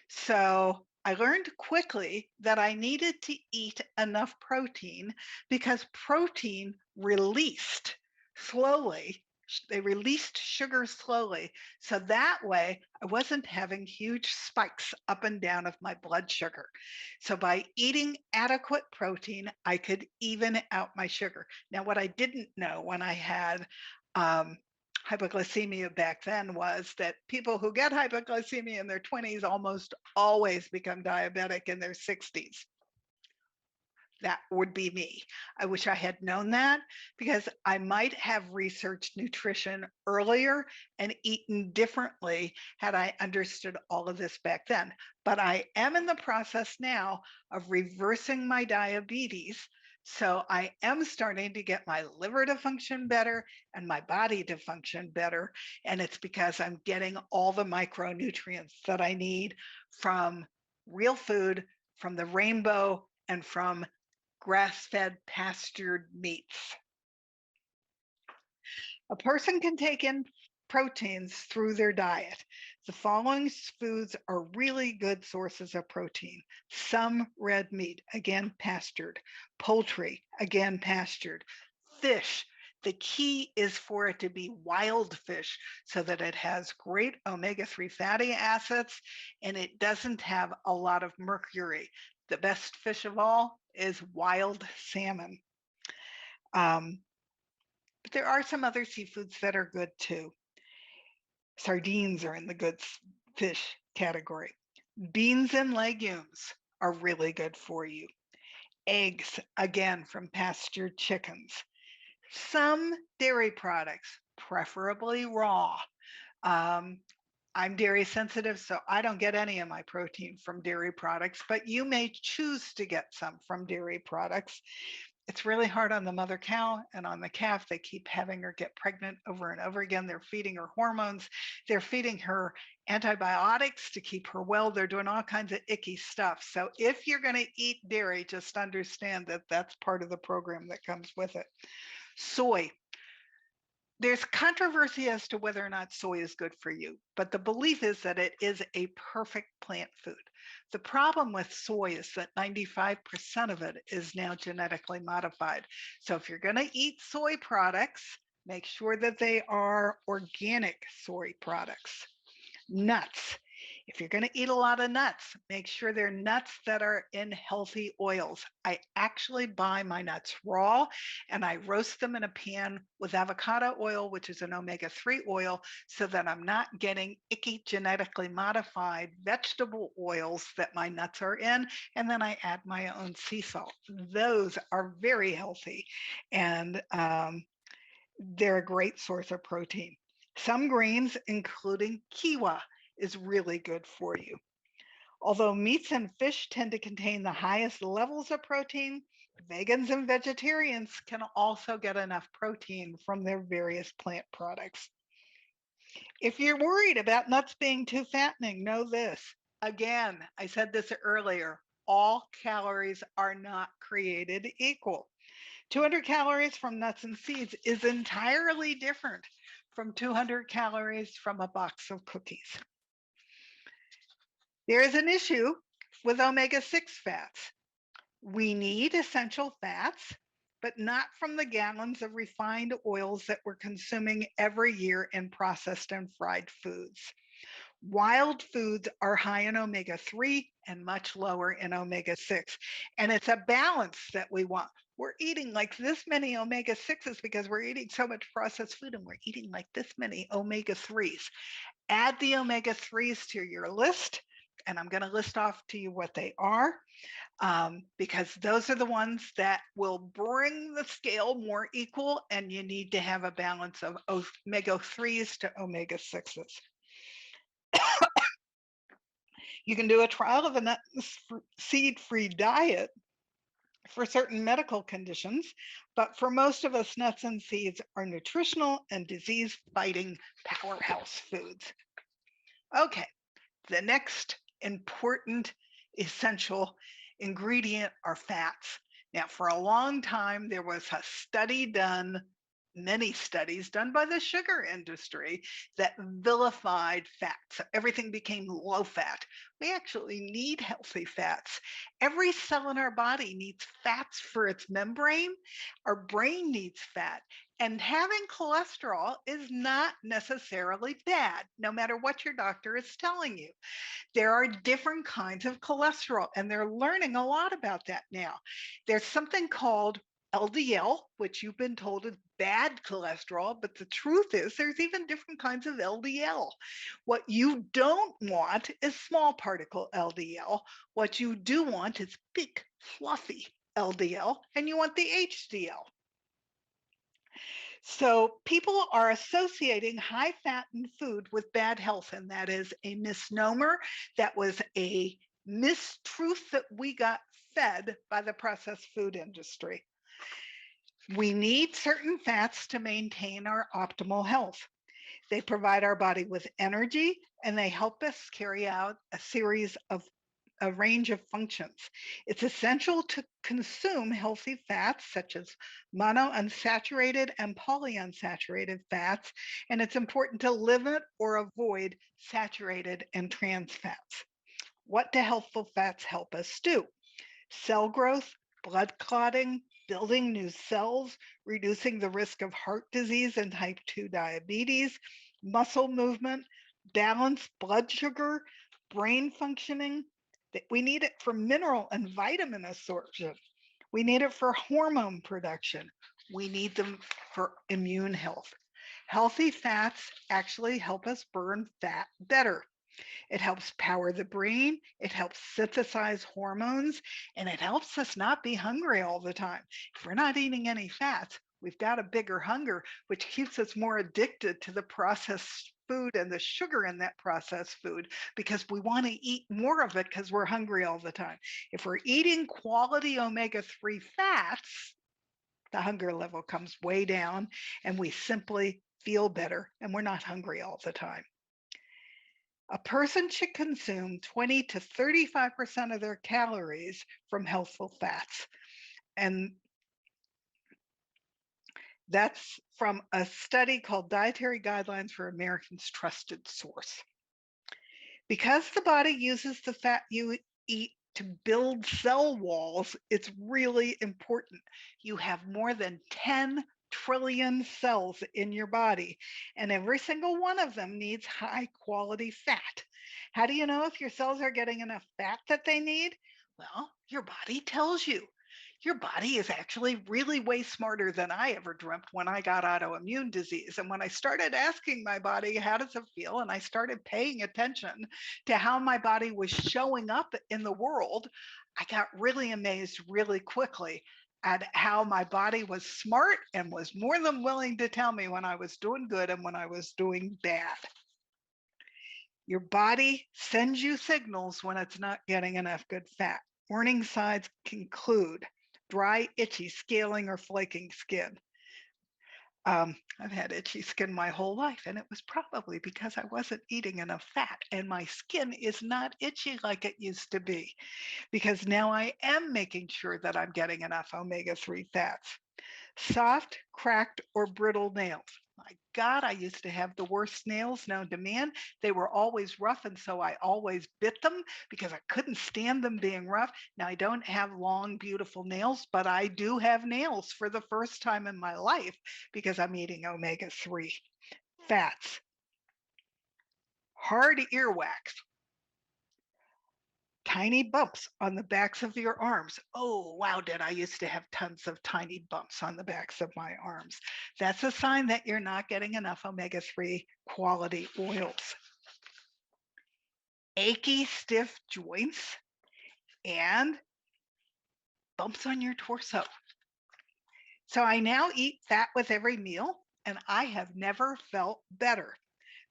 So I learned quickly that I needed to eat enough protein because protein released slowly. They released sugar slowly. So that way I wasn't having huge spikes up and down of my blood sugar. So by eating adequate protein, I could even out my sugar. Now, what I didn't know when I had um, hypoglycemia back then was that people who get hypoglycemia in their 20s almost always become diabetic in their 60s. That would be me. I wish I had known that because I might have researched nutrition earlier and eaten differently had I understood all of this back then. But I am in the process now of reversing my diabetes. So I am starting to get my liver to function better and my body to function better. And it's because I'm getting all the micronutrients that I need from real food, from the rainbow, and from grass-fed pastured meats. A person can take in proteins through their diet. The following foods are really good sources of protein. Some red meat, again pastured. Poultry, again pastured. Fish. The key is for it to be wild fish so that it has great omega-3 fatty acids and it doesn't have a lot of mercury. The best fish of all is wild salmon. But there are some other seafoods that are good too. Sardines are in the good fish category. Beans and legumes are really good for you. Eggs, again, from pastured chickens. Some dairy products, preferably raw. Um, I'm dairy sensitive, so I don't get any of my protein from dairy products, but you may choose to get some from dairy products. It's really hard on the mother cow and on the calf. They keep having her get pregnant over and over again. They're feeding her hormones. They're feeding her antibiotics to keep her well. They're doing all kinds of icky stuff. So if you're going to eat dairy, just understand that that's part of the program that comes with it. Soy. There's controversy as to whether or not soy is good for you, but the belief is that it is a perfect plant food. The problem with soy is that 95% of it is now genetically modified. So if you're going to eat soy products, make sure that they are organic soy products. Nuts. If you're going to eat a lot of nuts, make sure they're nuts that are in healthy oils. I actually buy my nuts raw and I roast them in a pan with avocado oil, which is an omega-3 oil, so that I'm not getting icky genetically modified vegetable oils that my nuts are in. And then I add my own sea salt. Those are very healthy and they're a great source of protein. Some greens, including quinoa, is really good for you. Although meats and fish tend to contain the highest levels of protein, vegans and vegetarians can also get enough protein from their various plant products. If you're worried about nuts being too fattening, know this. Again, I said this earlier, all calories are not created equal. 200 calories from nuts and seeds is entirely different from 200 calories from a box of cookies. There is an issue with omega-6 fats. We need essential fats, but not from the gallons of refined oils that we're consuming every year in processed and fried foods. Wild foods are high in omega-3 and much lower in omega-6. And it's a balance that we want. We're eating like this many omega-6s because we're eating so much processed food and we're eating like this many omega-3s. Add the omega-3s to your list, and I'm going to list off to you what they are because those are the ones that will bring the scale more equal, and you need to have a balance of omega-3s to omega-6s. You can do a trial of a nut seed-free diet for certain medical conditions, but for most of us, nuts and seeds are nutritional and disease-fighting powerhouse foods. Okay, the next important essential ingredient are fats. Now, for a long time, there was a study done many studies done by the sugar industry that vilified fat. So everything became low fat. We actually need healthy fats. Every cell in our body needs fats for its membrane. Our brain needs fat. And having cholesterol is not necessarily bad, no matter what your doctor is telling you. There are different kinds of cholesterol, and they're learning a lot about that now. There's something called LDL, which you've been told is bad cholesterol, but the truth is there's even different kinds of LDL. What you don't want is small particle LDL. What you do want is big, fluffy LDL, and you want the HDL. So people are associating high fat in food with bad health, and that is a misnomer. That was a mistruth that we got fed by the processed food industry. We need certain fats to maintain our optimal health. They provide our body with energy and they help us carry out a range of functions. It's essential to consume healthy fats such as monounsaturated and polyunsaturated fats, and it's important to limit or avoid saturated and trans fats. What do healthful fats help us do? Cell growth, blood clotting, building new cells, reducing the risk of heart disease and type 2 diabetes, muscle movement, balanced blood sugar, brain functioning. We need it for mineral and vitamin absorption. We need it for hormone production. We need them for immune health. Healthy fats actually help us burn fat better. It helps power the brain, it helps synthesize hormones, and it helps us not be hungry all the time. If we're not eating any fats, we've got a bigger hunger, which keeps us more addicted to the processed food and the sugar in that processed food because we want to eat more of it because we're hungry all the time. If we're eating quality omega-3 fats, the hunger level comes way down and we simply feel better and we're not hungry all the time. A person should consume 20 to 35% of their calories from healthful fats. And that's from a study called Dietary Guidelines for Americans Trusted Source. Because the body uses the fat you eat to build cell walls, it's really important. You have more than 10 trillion cells in your body, and every single one of them needs high quality fat. How do you know if your cells are getting enough fat that they need? Well, your body tells you. Your body is actually really way smarter than I ever dreamt when I got autoimmune disease. And when I started asking my body, how does it feel? And I started paying attention to how my body was showing up in the world, I got really amazed really quickly at how my body was smart and was more than willing to tell me when I was doing good and when I was doing bad. Your body sends you signals when it's not getting enough good fat. Warning signs include dry, itchy, scaling, or flaking skin. I've had itchy skin my whole life, and it was probably because I wasn't eating enough fat, and my skin is not itchy like it used to be because now I am making sure that I'm getting enough omega-3 fats. Soft, cracked, or brittle nails. My God, I used to have the worst nails known to man. They were always rough, and so I always bit them because I couldn't stand them being rough. Now, I don't have long, beautiful nails, but I do have nails for the first time in my life because I'm eating omega-3 fats. Hard earwax. Tiny bumps on the backs of your arms. Oh, wow, did I used to have tons of tiny bumps on the backs of my arms. That's a sign that you're not getting enough omega-3 quality oils. Achy, stiff joints and bumps on your torso. So I now eat fat with every meal, and I have never felt better.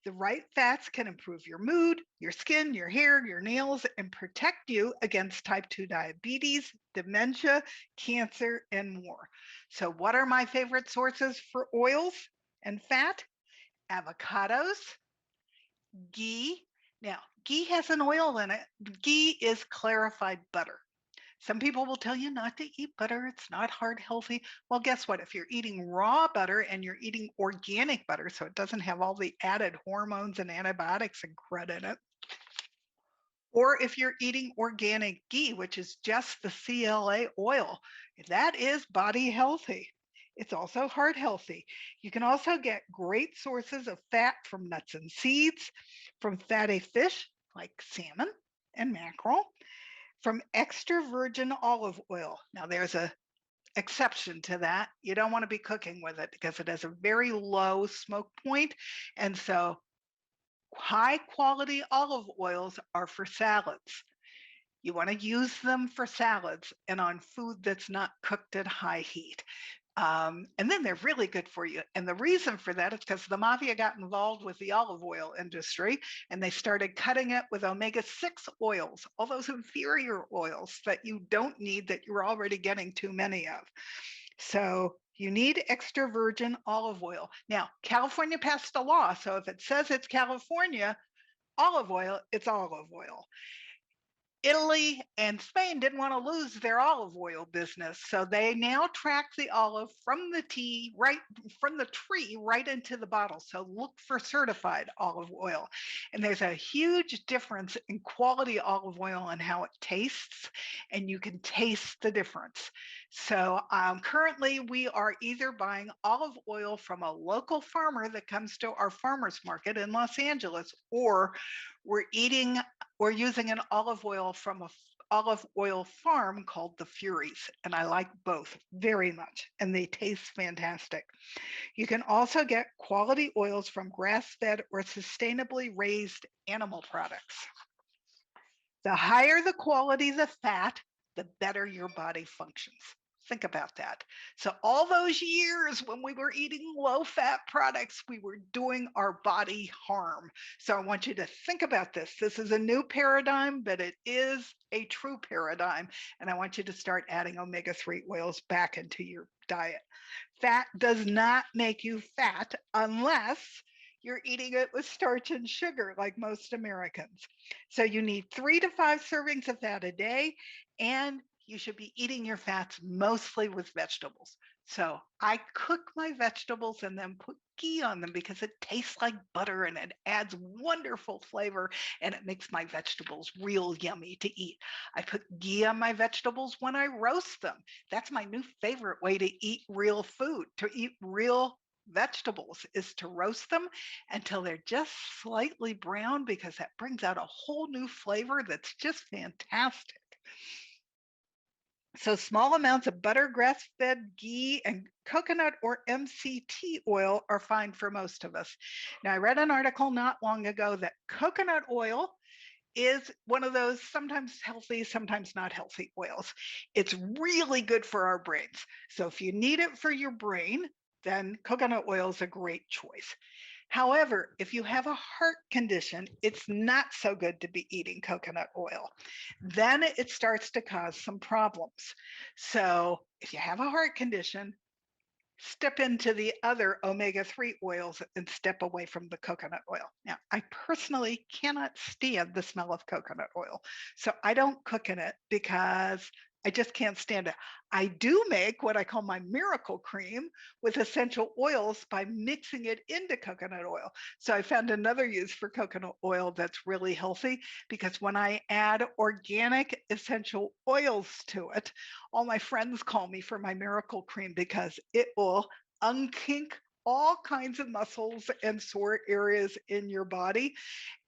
The right fats can improve your mood, your skin, your hair, your nails, and protect you against type 2 diabetes, dementia, cancer, and more. So, what are my favorite sources for oils and fat? Avocados, ghee. Now, ghee has an oil in it. Ghee is clarified butter. Some people will tell you not to eat butter. It's not heart healthy. Well, guess what? If you're eating raw butter and you're eating organic butter, so it doesn't have all the added hormones and antibiotics and crud in it, or if you're eating organic ghee, which is just the CLA oil, that is body healthy. It's also heart healthy. You can also get great sources of fat from nuts and seeds, from fatty fish like salmon and mackerel, from extra virgin olive oil. Now, there's a exception to that. You don't want to be cooking with it because it has a very low smoke point, and so high quality olive oils are for salads. You want to use them for salads and on food that's not cooked at high heat. And then they're really good for you. And the reason for that is because the mafia got involved with the olive oil industry and they started cutting it with omega-6 oils, all those inferior oils that you don't need, that you're already getting too many of. So you need extra virgin olive oil. Now, California passed a law. So if it says it's California olive oil, it's olive oil. Italy and Spain didn't want to lose their olive oil business, so they now track the olive from the tree right into the bottle. So look for certified olive oil. And there's a huge difference in quality olive oil and how it tastes, and you can taste the difference. So currently we are either buying olive oil from a local farmer that comes to our farmers market in Los Angeles, or we're using an olive oil from a olive oil farm called the Furies, and I like both very much, and they taste fantastic. You can also get quality oils from grass-fed or sustainably raised animal products. The higher the quality the fat, the better your body functions. Think about that. So all those years when we were eating low-fat products, we were doing our body harm. So I want you to think about this. This is a new paradigm, but it is a true paradigm. And I want you to start adding omega-3 oils back into your diet. Fat does not make you fat unless you're eating it with starch and sugar like most Americans. So you need 3 to 5 servings of fat a day, and you should be eating your fats mostly with vegetables. So I cook my vegetables and then put ghee on them because it tastes like butter and it adds wonderful flavor and it makes my vegetables real yummy to eat. I put ghee on my vegetables when I roast them. That's my new favorite way to eat real food, to eat real vegetables, is to roast them until they're just slightly brown, because that brings out a whole new flavor that's just fantastic. So small amounts of butter, grass-fed ghee, and coconut or MCT oil are fine for most of us. Now, I read an article not long ago that coconut oil is one of those sometimes healthy, sometimes not healthy oils. It's really good for our brains. So if you need it for your brain, then coconut oil is a great choice. However, if you have a heart condition, it's not so good to be eating coconut oil. Then it starts to cause some problems. So if you have a heart condition, step into the other omega-3 oils and step away from the coconut oil. Now, I personally cannot stand the smell of coconut oil, so I don't cook in it because I just can't stand it. I do make what I call my miracle cream with essential oils by mixing it into coconut oil. So I found another use for coconut oil that's really healthy, because when I add organic essential oils to it, all my friends call me for my miracle cream because it will unkink all kinds of muscles and sore areas in your body.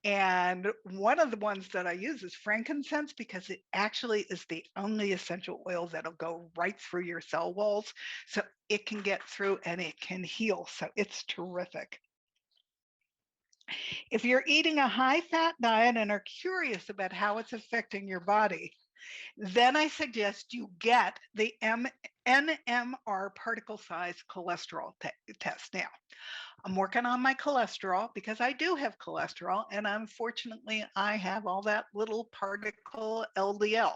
And one of the ones that I use is frankincense, because it actually is the only essential oil that'll go right through your cell walls. So it can get through and it can heal. So it's terrific. If you're eating a high fat diet and are curious about how it's affecting your body, then I suggest you get the NMR particle size cholesterol test. Now, I'm working on my cholesterol because I do have cholesterol, and unfortunately, I have all that little particle LDL.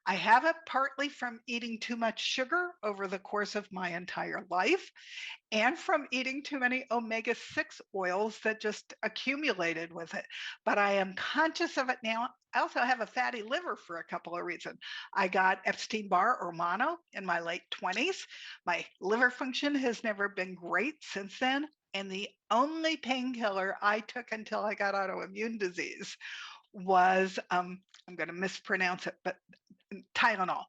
I have it partly from eating too much sugar over the course of my entire life and from eating too many omega-6 oils that just accumulated with it. But I am conscious of it now. I also have a fatty liver for a couple of reasons. I got Epstein-Barr or mono in my late 20s. My liver function has never been great since then. And the only painkiller I took until I got autoimmune disease was, I'm going to mispronounce it, but Tylenol.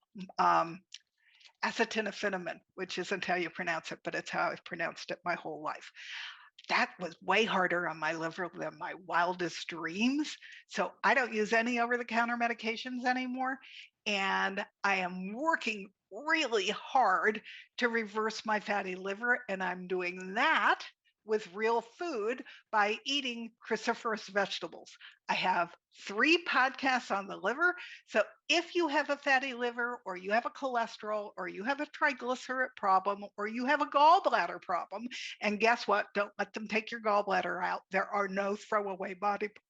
Acetaminophen, which isn't how you pronounce it, but it's how I've pronounced it my whole life. That was way harder on my liver than my wildest dreams. So I don't use any over-the-counter medications anymore. And I am working really hard to reverse my fatty liver. And I'm doing that with real food by eating cruciferous vegetables. I have 3 podcasts on the liver. So if you have a fatty liver, or you have a cholesterol, or you have a triglyceride problem, or you have a gallbladder problem, and guess what? Don't let them take your gallbladder out. There are no throwaway body parts.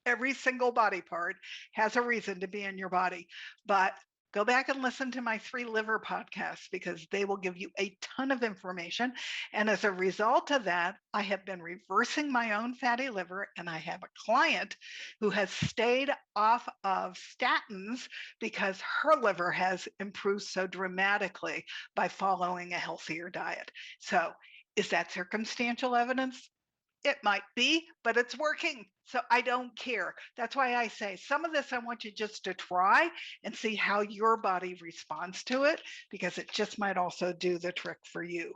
Every single body part has a reason to be in your body. But go back and listen to my 3 liver podcasts because they will give you a ton of information. And as a result of that, I have been reversing my own fatty liver. And I have a client who has stayed off of statins because her liver has improved so dramatically by following a healthier diet. So is that circumstantial evidence? It might be, but it's working. So I don't care. That's why I say some of this I want you just to try and see how your body responds to it, because it just might also do the trick for you.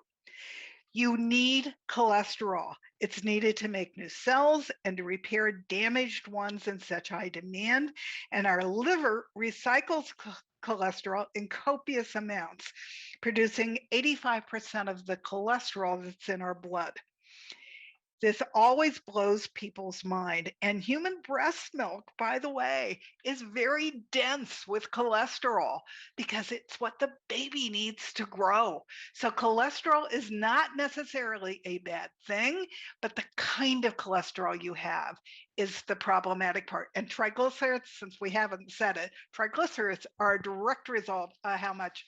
You need cholesterol. It's needed to make new cells and to repair damaged ones in such high demand. And our liver recycles cholesterol in copious amounts, producing 85% of the cholesterol that's in our blood. This always blows people's mind. And human breast milk, by the way, is very dense with cholesterol because it's what the baby needs to grow. So cholesterol is not necessarily a bad thing, but the kind of cholesterol you have is the problematic part. And triglycerides, since we haven't said it, triglycerides are a direct result of how much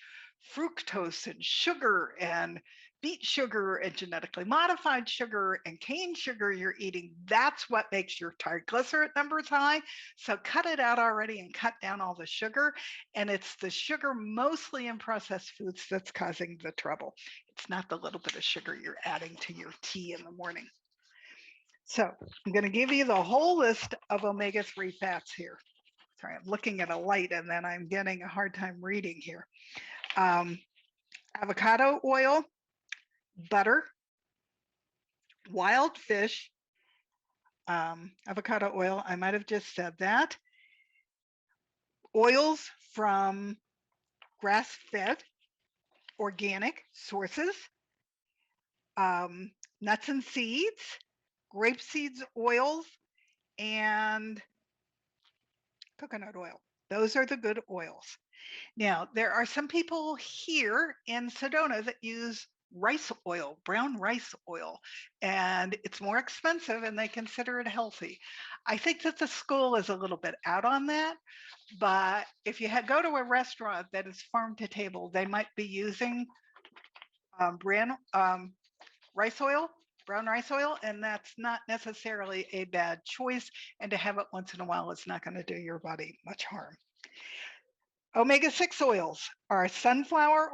fructose and sugar and beet sugar and genetically modified sugar and cane sugar you're eating. That's what makes your triglyceride numbers high. So cut it out already and cut down all the sugar. And it's the sugar mostly in processed foods that's causing the trouble. It's not the little bit of sugar you're adding to your tea in the morning. So I'm going to give you the whole list of omega-3 fats here. Sorry, I'm looking at a light and then I'm getting a hard time reading here. Avocado oil, butter, wild fish, avocado oil, I might have just said that, oils from grass-fed organic sources, nuts and seeds, grape seeds oils, and coconut oil. Those are the good oils. Now, there are some people here in Sedona that use rice oil, brown rice oil, and it's more expensive and they consider it healthy. I think that the school is a little bit out on that, but if you go to a restaurant that is farm to table, they might be using rice oil, brown rice oil, and that's not necessarily a bad choice. And to have it once in a while is not going to do your body much harm. Omega-6 oils are sunflower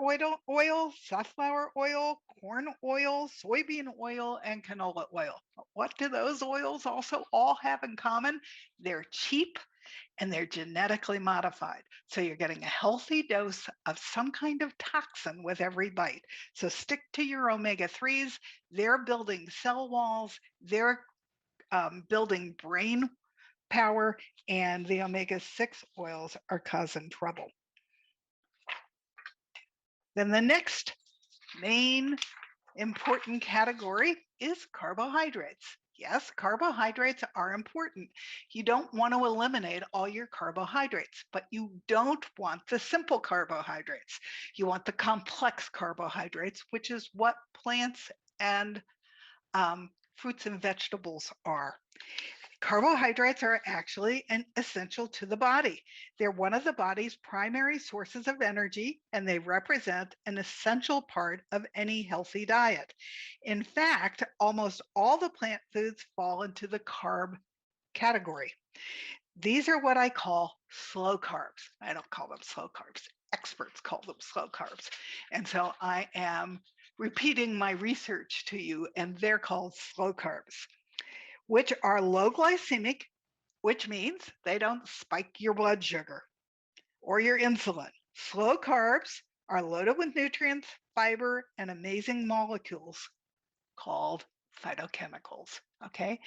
oil, safflower oil, corn oil, soybean oil, and canola oil. What do those oils also all have in common? They're cheap and they're genetically modified. So you're getting a healthy dose of some kind of toxin with every bite. So stick to your omega-3s. They're building cell walls. They're building brain power, and the omega-6 oils are causing trouble. Then the next main important category is carbohydrates. Yes, carbohydrates are important. You don't want to eliminate all your carbohydrates, but you don't want the simple carbohydrates. You want the complex carbohydrates, which is what plants and fruits and vegetables are. Carbohydrates are actually essential to the body. They're one of the body's primary sources of energy, and they represent an essential part of any healthy diet. In fact, almost all the plant foods fall into the carb category. These are what I call slow carbs. I don't call them slow carbs. Experts call them slow carbs. And so I am repeating my research to you, and they're called slow carbs, which are low glycemic, which means they don't spike your blood sugar or your insulin. Slow carbs are loaded with nutrients, fiber, and amazing molecules called phytochemicals. Okay.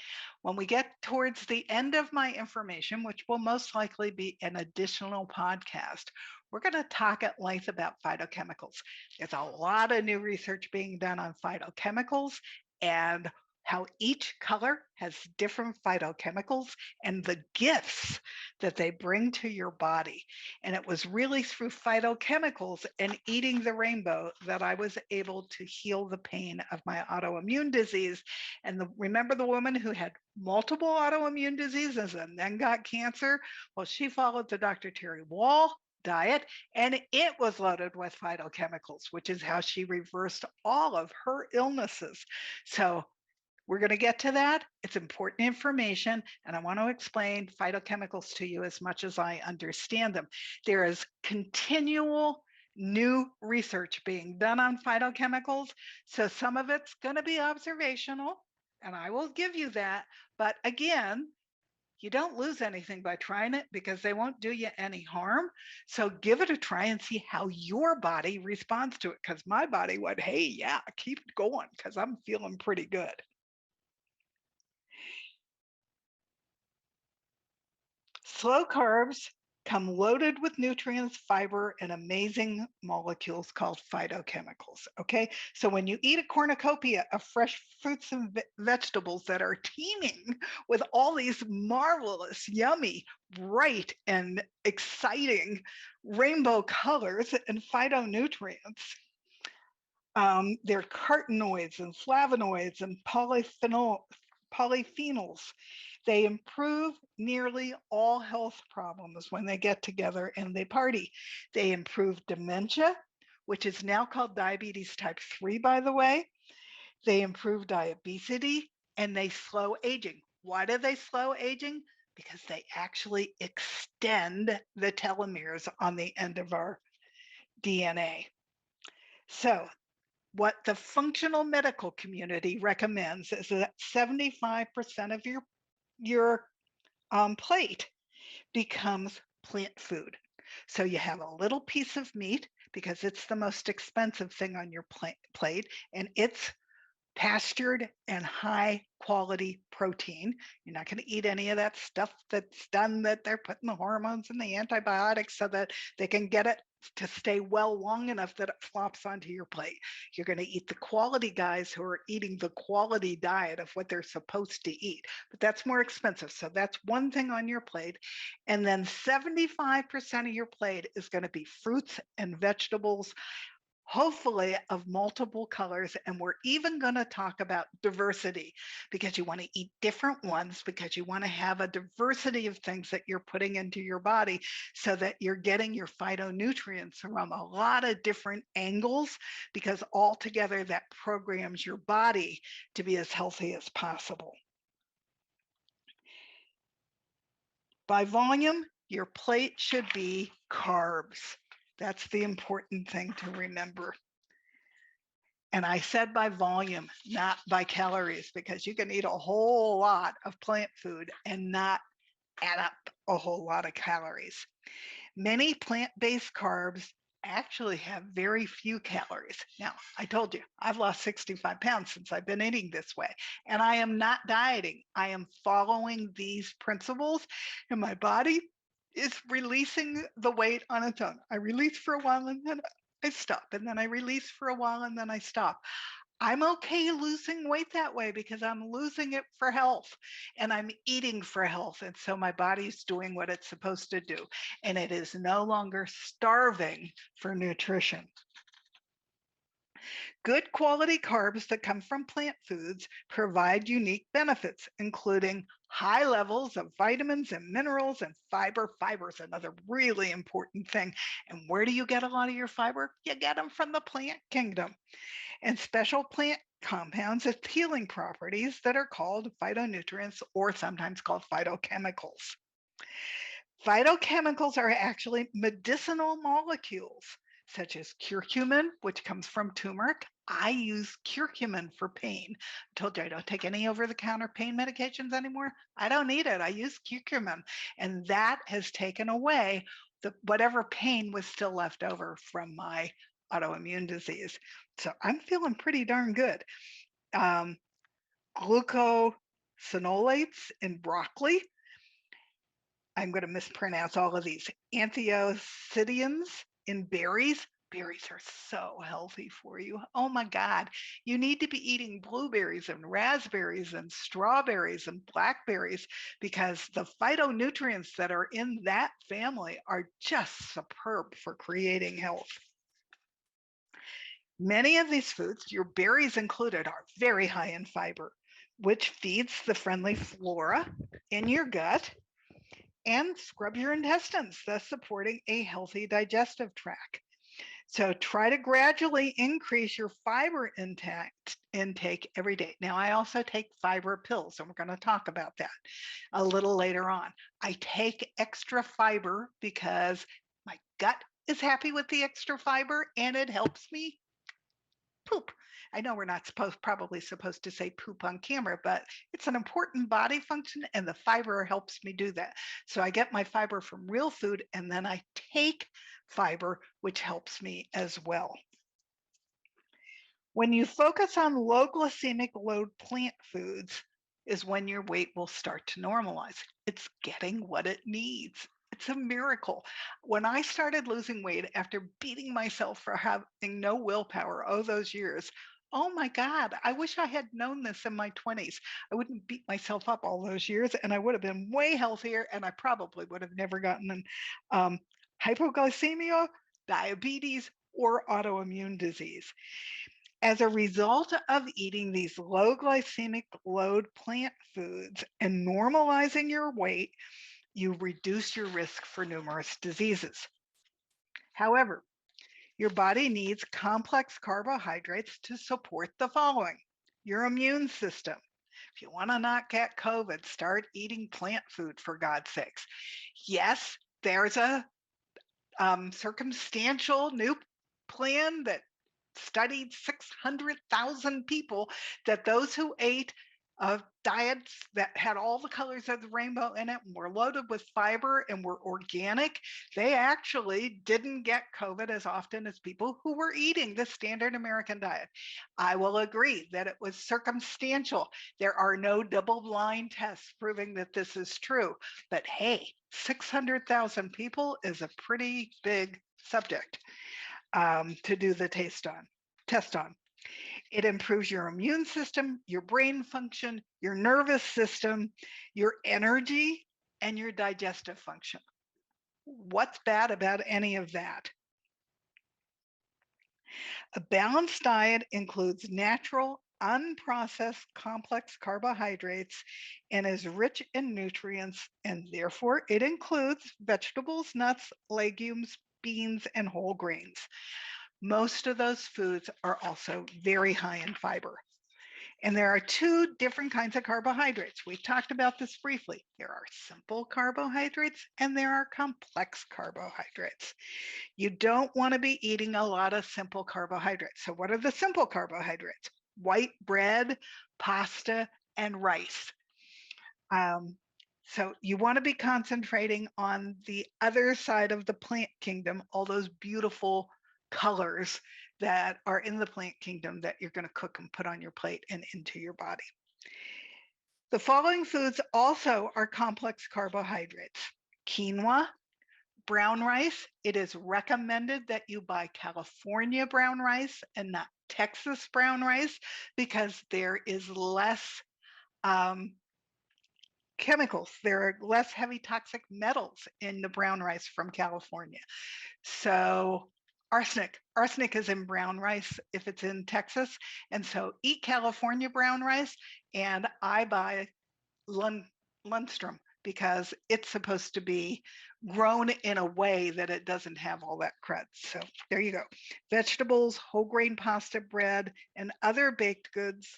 When we get towards the end of my information, which will most likely be an additional podcast, we're going to talk at length about phytochemicals. There's a lot of new research being done on phytochemicals and how each color has different phytochemicals and the gifts that they bring to your body. And it was really through phytochemicals and eating the rainbow that I was able to heal the pain of my autoimmune disease. And remember the woman who had multiple autoimmune diseases and then got cancer? Well, she followed the Dr. Terry Wall diet, and it was loaded with phytochemicals, which is how she reversed all of her illnesses. So we're going to get to that. It's important information, and I want to explain phytochemicals to you as much as I understand them. There is continual new research being done on phytochemicals, so some of it's going to be observational, and I will give you that. But again, you don't lose anything by trying it because they won't do you any harm. So give it a try and see how your body responds to it, because my body went, hey, yeah, keep it going because I'm feeling pretty good. Slow carbs come loaded with nutrients, fiber, and amazing molecules called phytochemicals. Okay, so when you eat a cornucopia of fresh fruits and vegetables that are teeming with all these marvelous, yummy, bright, and exciting rainbow colors and phytonutrients, they're carotenoids and flavonoids and polyphenols. They improve nearly all health problems when they get together and they party. They improve dementia, which is now called diabetes type 3, by the way. They improve diabetes and they slow aging. Why do they slow aging? Because they actually extend the telomeres on the end of our DNA. So what the functional medical community recommends is that 75% of your plate becomes plant food. So you have a little piece of meat because it's the most expensive thing on your plate, and it's pastured and high quality protein. You're not going to eat any of that stuff that's done that they're putting the hormones and the antibiotics so that they can get it to stay well long enough that it flops onto your plate. You're going to eat the quality guys who are eating the quality diet of what they're supposed to eat, but that's more expensive. So that's one thing on your plate. And then 75% of your plate is going to be fruits and vegetables, hopefully of multiple colors. And we're even going to talk about diversity, because you want to eat different ones, because you want to have a diversity of things that you're putting into your body so that you're getting your phytonutrients from a lot of different angles, because altogether that programs your body to be as healthy as possible. By volume, your plate should be carbs. That's the important thing to remember. And I said by volume, not by calories, because you can eat a whole lot of plant food and not add up a whole lot of calories. Many plant-based carbs actually have very few calories. Now, I told you, I've lost 65 pounds since I've been eating this way, and I am not dieting. I am following these principles, and my body is releasing the weight on its own. I release for a while and then I stop, and then I release for a while and then I stop. I'm okay losing weight that way because I'm losing it for health and I'm eating for health. And so my body's doing what it's supposed to do. And it is no longer starving for nutrition. Good quality carbs that come from plant foods provide unique benefits, including high levels of vitamins and minerals and fiber. Fiber is another really important thing. And where do you get a lot of your fiber? You get them from the plant kingdom. And special plant compounds have healing properties that are called phytonutrients or sometimes called phytochemicals. Phytochemicals are actually medicinal molecules, such as curcumin, which comes from turmeric. I use curcumin for pain. I told you I don't take any over the counter pain medications anymore. I don't need it. I use curcumin. And that has taken away whatever pain was still left over from my autoimmune disease. So I'm feeling pretty darn good. Um, Glucosinolates in broccoli. I'm going to mispronounce all of these. Anthocyanins in berries. Berries are so healthy for you. Oh my God. You need to be eating blueberries and raspberries and strawberries and blackberries because the phytonutrients that are in that family are just superb for creating health. Many of these foods, your berries included, are very high in fiber, which feeds the friendly flora in your gut and scrub your intestines, thus supporting a healthy digestive tract. So try to gradually increase your fiber intake every day. Now, I also take fiber pills, and we're going to talk about that a little later on. I take extra fiber because my gut is happy with the extra fiber and it helps me poop. I know we're not probably supposed to say poop on camera, but it's an important body function and the fiber helps me do that. So I get my fiber from real food and then I take fiber, which helps me as well. When you focus on low glycemic load plant foods is when your weight will start to normalize. It's getting what it needs. It's a miracle. When I started losing weight after beating myself for having no willpower those years, oh my God, I wish I had known this in my 20s. I wouldn't beat myself up all those years and I would have been way healthier and I probably would have never gotten hypoglycemia, diabetes, or autoimmune disease. As a result of eating these low glycemic load plant foods and normalizing your weight, you reduce your risk for numerous diseases. However, your body needs complex carbohydrates to support the following: your immune system. If you want to not get COVID, start eating plant food, for God's sakes. Yes, there's a circumstantial new plan that studied 600,000 people, that those who ate diets that had all the colors of the rainbow in it and were loaded with fiber and were organic, they actually didn't get COVID as often as people who were eating the standard American diet. I will agree that it was circumstantial. There are no double-blind tests proving that this is true. But hey, 600,000 people is a pretty big subject to do the test on. It improves your immune system, your brain function, your nervous system, your energy, and your digestive function. What's bad about any of that? A balanced diet includes natural, unprocessed, complex carbohydrates and is rich in nutrients, and therefore it includes vegetables, nuts, legumes, beans, and whole grains. Most of those foods are also very high in fiber. And there are two different kinds of carbohydrates. We've talked about this briefly. There are simple carbohydrates and there are complex carbohydrates. You don't want to be eating a lot of simple carbohydrates. So what are the simple carbohydrates? White bread, pasta, and rice. So you want to be concentrating on the other side of the plant kingdom, all those beautiful colors that are in the plant kingdom that you're going to cook and put on your plate and into your body. The following foods also are complex carbohydrates: quinoa, brown rice. It is recommended that you buy California brown rice and not Texas brown rice because there is less chemicals. There are less heavy toxic metals in the brown rice from California. So arsenic is in brown rice if it's in Texas. And so eat California brown rice. And I buy Lundstrom because it's supposed to be grown in a way that it doesn't have all that crud. So there you go. Vegetables, whole grain pasta bread, and other baked goods,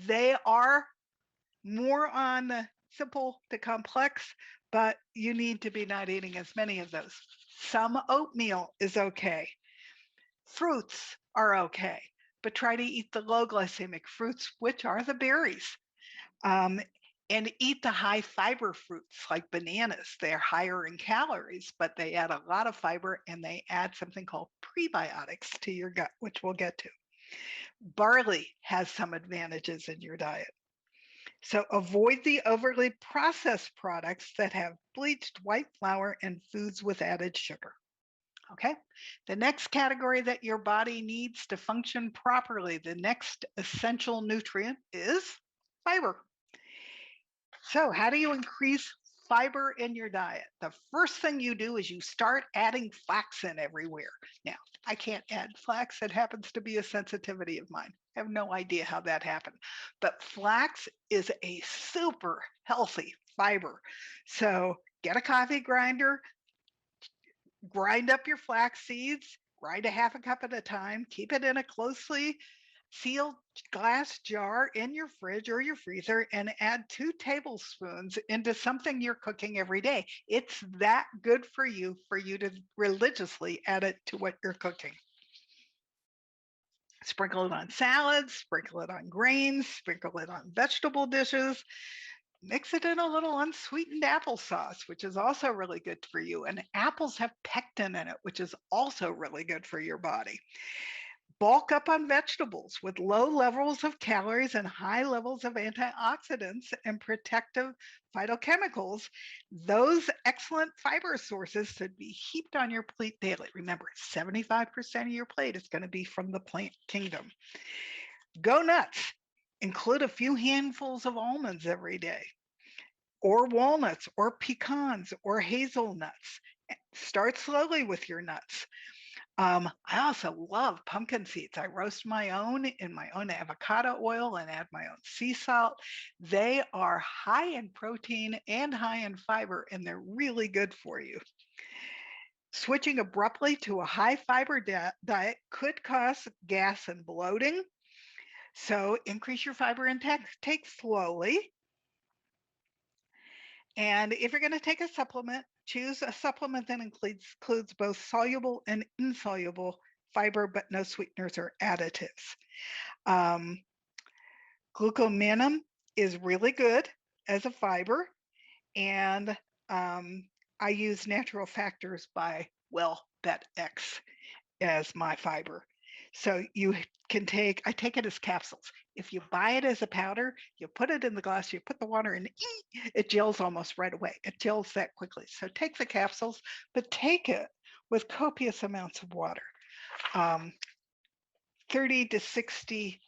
they are more on the simple to complex, but you need to be not eating as many of those. Some oatmeal is okay. Fruits are okay, but try to eat the low glycemic fruits, which are the berries. Um, and eat the high fiber fruits like bananas. They're higher in calories, but they add a lot of fiber and they add something called prebiotics to your gut, which we'll get to. Barley has some advantages in your diet. So avoid the overly processed products that have bleached white flour and foods with added sugar. Okay, the next category that your body needs to function properly, the next essential nutrient is fiber. So, how do you increase fiber in your diet? The first thing you do is you start adding flax in everywhere. Now, I can't add flax, it happens to be a sensitivity of mine. I have no idea how that happened. But flax is a super healthy fiber. So, get a coffee grinder, grind up your flax seeds, grind a half a cup at a time, keep it in a closely sealed glass jar in your fridge or your freezer, and add 2 tablespoons into something you're cooking every day. It's that good for you to religiously add it to what you're cooking. Sprinkle it on salads, sprinkle it on grains, sprinkle it on vegetable dishes. Mix it in a little unsweetened applesauce, which is also really good for you. And apples have pectin in it, which is also really good for your body. Bulk up on vegetables with low levels of calories and high levels of antioxidants and protective phytochemicals. Those excellent fiber sources should be heaped on your plate daily. Remember, 75% of your plate is going to be from the plant kingdom. Go nuts. Include a few handfuls of almonds every day, or walnuts, or pecans, or hazelnuts. Start slowly with your nuts. I also love pumpkin seeds. I roast my own in my own avocado oil and add my own sea salt. They are high in protein and high in fiber, and they're really good for you. Switching abruptly to a high fiber diet could cause gas and bloating. So increase your fiber intake slowly. And if you're going to take a supplement, choose a supplement that includes both soluble and insoluble fiber, but no sweeteners or additives. Glucomannan is really good as a fiber, and I use Natural Factors by Bet X as my fiber. So you can I take it as capsules. If you buy it as a powder, you put it in the glass, you put the water in, it gels almost right away. It gels that quickly. So take the capsules, but take it with copious amounts of water. 30 to 60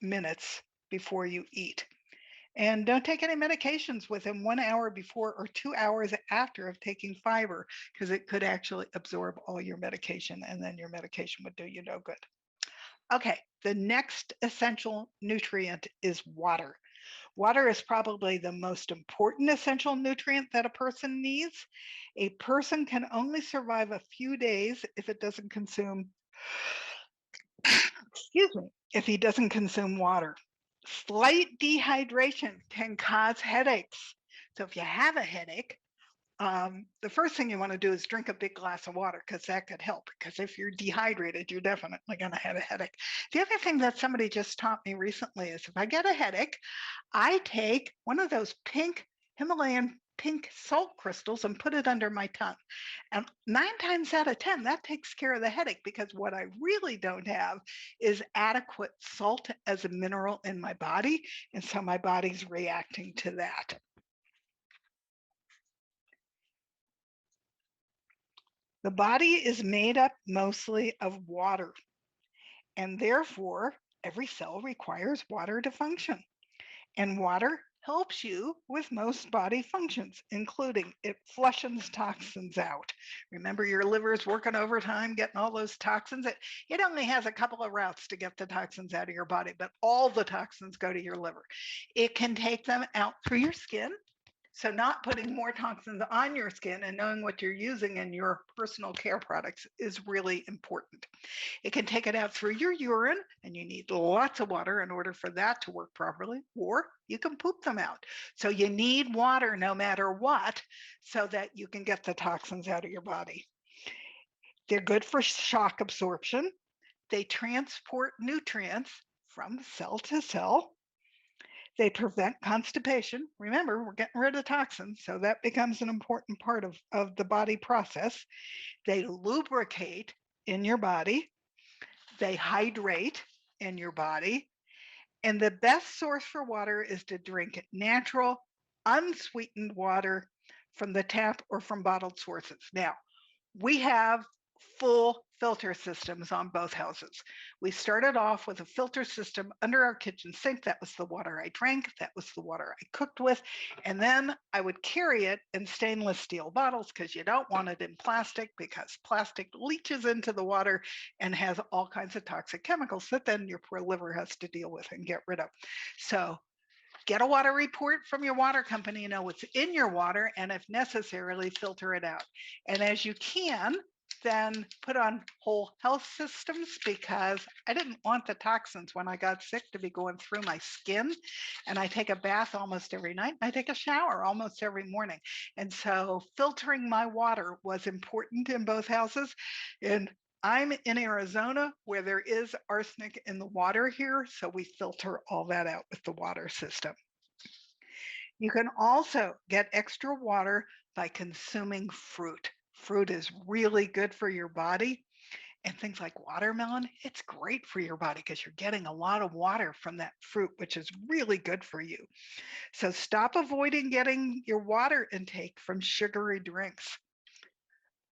minutes before you eat. And don't take any medications within 1 hour before or 2 hours after of taking fiber, because it could actually absorb all your medication and then your medication would do you no good. Okay, the next essential nutrient is water. Water is probably the most important essential nutrient that a person needs. A person can only survive a few days if it doesn't consume, excuse me, if he doesn't consume water. Slight dehydration can cause headaches. So if you have a headache, the first thing you want to do is drink a big glass of water, because that could help. Because if you're dehydrated, you're definitely going to have a headache. The other thing that somebody just taught me recently is if I get a headache, I take one of those Himalayan pink salt crystals and put it under my tongue. And 9 times out of 10, that takes care of the headache, because what I really don't have is adequate salt as a mineral in my body. And so my body's reacting to that. The body is made up mostly of water, and therefore every cell requires water to function. And water helps you with most body functions, including it flushes toxins out. Remember, your liver is working overtime getting all those toxins. It only has a couple of routes to get the toxins out of your body, but all the toxins go to your liver. It can take them out through your skin. So not putting more toxins on your skin and knowing what you're using in your personal care products is really important. It can take it out through your urine, and you need lots of water in order for that to work properly, or you can poop them out. So you need water no matter what so that you can get the toxins out of your body. They're good for shock absorption. They transport nutrients from cell to cell. They prevent constipation. Remember, we're getting rid of toxins, so that becomes an important part of the body process. They lubricate in your body. They hydrate in your body. And the best source for water is to drink natural, unsweetened water from the tap or from bottled sources. Now, we have full filter systems on both houses. We started off with a filter system under our kitchen sink. That was the water I drank. That was the water I cooked with. And then I would carry it in stainless steel bottles because you don't want it in plastic, because plastic leaches into the water and has all kinds of toxic chemicals that then your poor liver has to deal with and get rid of. So get a water report from your water company, know what's in your water, and if necessarily, filter it out. And as you can, then put on whole health systems, because I didn't want the toxins when I got sick to be going through my skin. And I take a bath almost every night. I take a shower almost every morning. And so filtering my water was important in both houses. And I'm in Arizona where there is arsenic in the water here, so we filter all that out with the water system. You can also get extra water by consuming fruit. Fruit is really good for your body. And things like watermelon, it's great for your body because you're getting a lot of water from that fruit, which is really good for you. So stop avoiding getting your water intake from sugary drinks.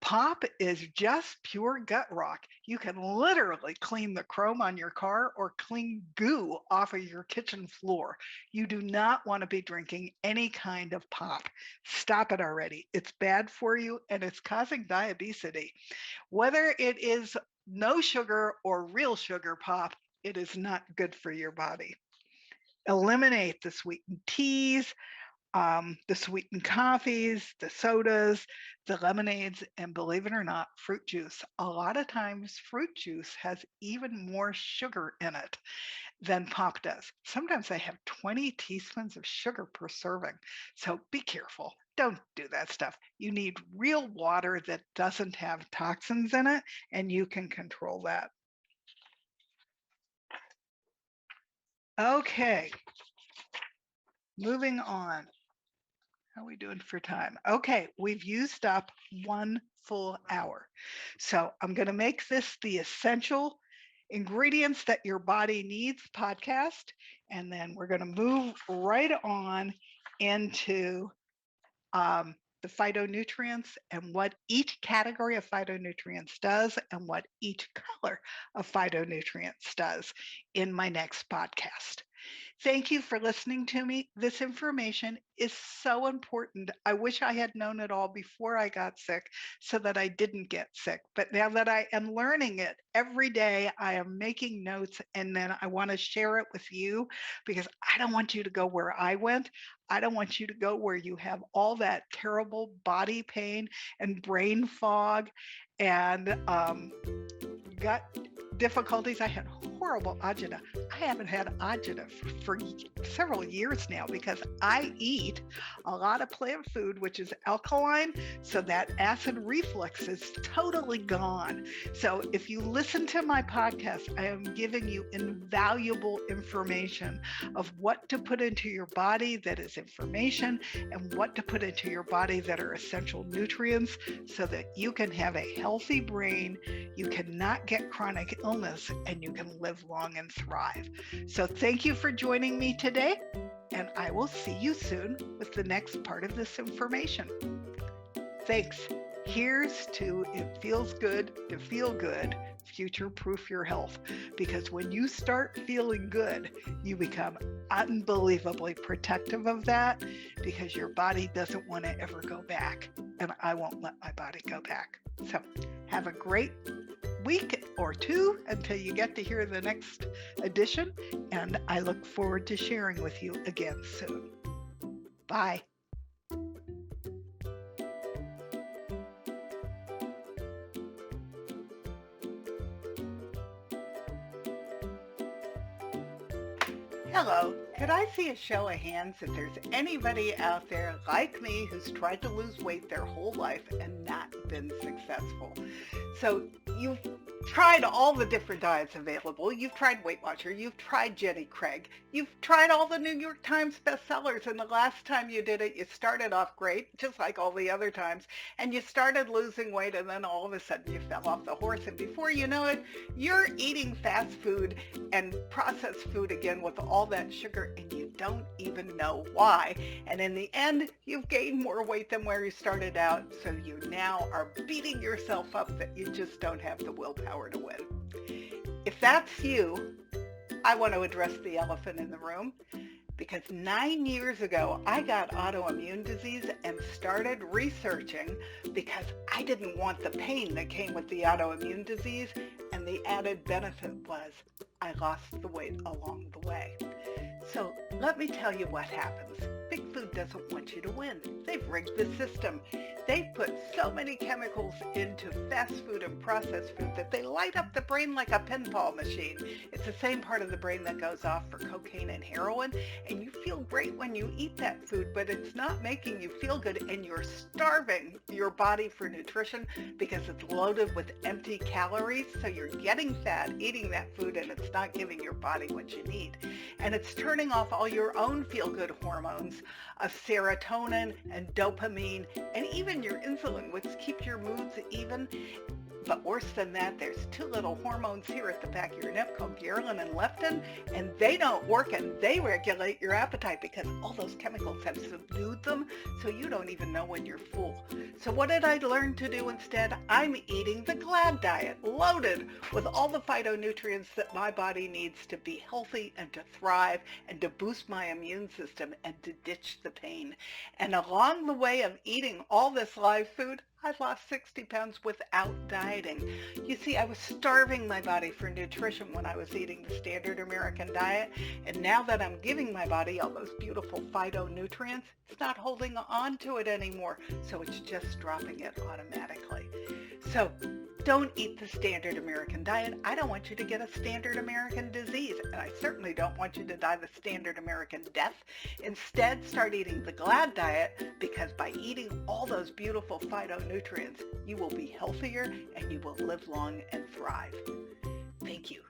Pop is just pure gut rock. You can literally clean the chrome on your car or clean goo off of your kitchen floor. You do not want to be drinking any kind of pop. Stop it already. It's bad for you and it's causing diabetes. Whether it is no sugar or real sugar pop, it is not good for your body. Eliminate the sweetened teas, the sweetened coffees, the sodas, the lemonades, and believe it or not, fruit juice. A lot of times fruit juice has even more sugar in it than pop does. Sometimes they have 20 teaspoons of sugar per serving. So be careful. Don't do that stuff. You need real water that doesn't have toxins in it, and you can control that. Okay, moving on. How are we doing for time? Okay, we've used up 1 full hour. So I'm going to make this the essential ingredients that your body needs podcast. And then we're going to move right on into the phytonutrients and what each category of phytonutrients does and what each color of phytonutrients does in my next podcast. Thank you for listening to me. This information is so important. I wish I had known it all before I got sick so that I didn't get sick. But now that I am learning it every day, I am making notes, and then I want to share it with you because I don't want you to go where I went. I don't want you to go where you have all that terrible body pain and brain fog and gut difficulties. I had horrible agita. I haven't had agita for several years now because I eat a lot of plant food, which is alkaline, so that acid reflux is totally gone. So if you listen to my podcast, I am giving you invaluable information of what to put into your body that is information and what to put into your body that are essential nutrients so that you can have a healthy brain, you cannot get chronic illness, and you can live long and thrive. So thank you for joining me today, and I will see you soon with the next part of this information. Thanks. Here's to It Feels Good to Feel Good future-proof your health, because when you start feeling good, you become unbelievably protective of that, because your body doesn't want to ever go back, and I won't let my body go back. So have a great week or two until you get to hear the next edition, and I look forward to sharing with you again soon. Bye. Hello, could I see a show of hands if there's anybody out there like me who's tried to lose weight their whole life and not been successful? So you've tried all the different diets available. You've tried Weight Watcher. You've tried Jenny Craig. You've tried all the New York Times bestsellers. And the last time you did it, you started off great, just like all the other times. And you started losing weight, and then all of a sudden you fell off the horse. And before you know it, you're eating fast food and processed food again with all that sugar, and you don't even know why. And in the end, you've gained more weight than where you started out. So you now are beating yourself up that you just don't have the willpower to win. If that's you, I want to address the elephant in the room, because 9 years ago, I got autoimmune disease and started researching because I didn't want the pain that came with the autoimmune disease, and the added benefit was I lost the weight along the way. So let me tell you what happens. Big Food doesn't want you to win. They've rigged the system. They've put so many chemicals into fast food and processed food that they light up the brain like a pinball machine. It's the same part of the brain that goes off for cocaine and heroin, and you feel great when you eat that food, but it's not making you feel good, and you're starving your body for nutrition because it's loaded with empty calories, so you're getting fat eating that food, and it's not giving your body what you need. And it's turning off all your own feel-good hormones of serotonin and dopamine and even your insulin, which keeps your moods even. But worse than that, there's two little hormones here at the back of your neck called ghrelin and leptin, and they don't work, and they regulate your appetite because all those chemicals have subdued them, so you don't even know when you're full. So what did I learn to do instead? I'm eating the GLAD diet, loaded with all the phytonutrients that my body needs to be healthy and to thrive and to boost my immune system and to ditch the pain. And along the way of eating all this live food, I lost 60 pounds without dieting. You see, I was starving my body for nutrition when I was eating the standard American diet, and now that I'm giving my body all those beautiful phytonutrients, it's not holding on to it anymore, so it's just dropping it automatically. So don't eat the standard American diet. I don't want you to get a standard American disease, and I certainly don't want you to die the standard American death. Instead, start eating the GLAD diet, because by eating all those beautiful phytonutrients, you will be healthier and you will live long and thrive. Thank you.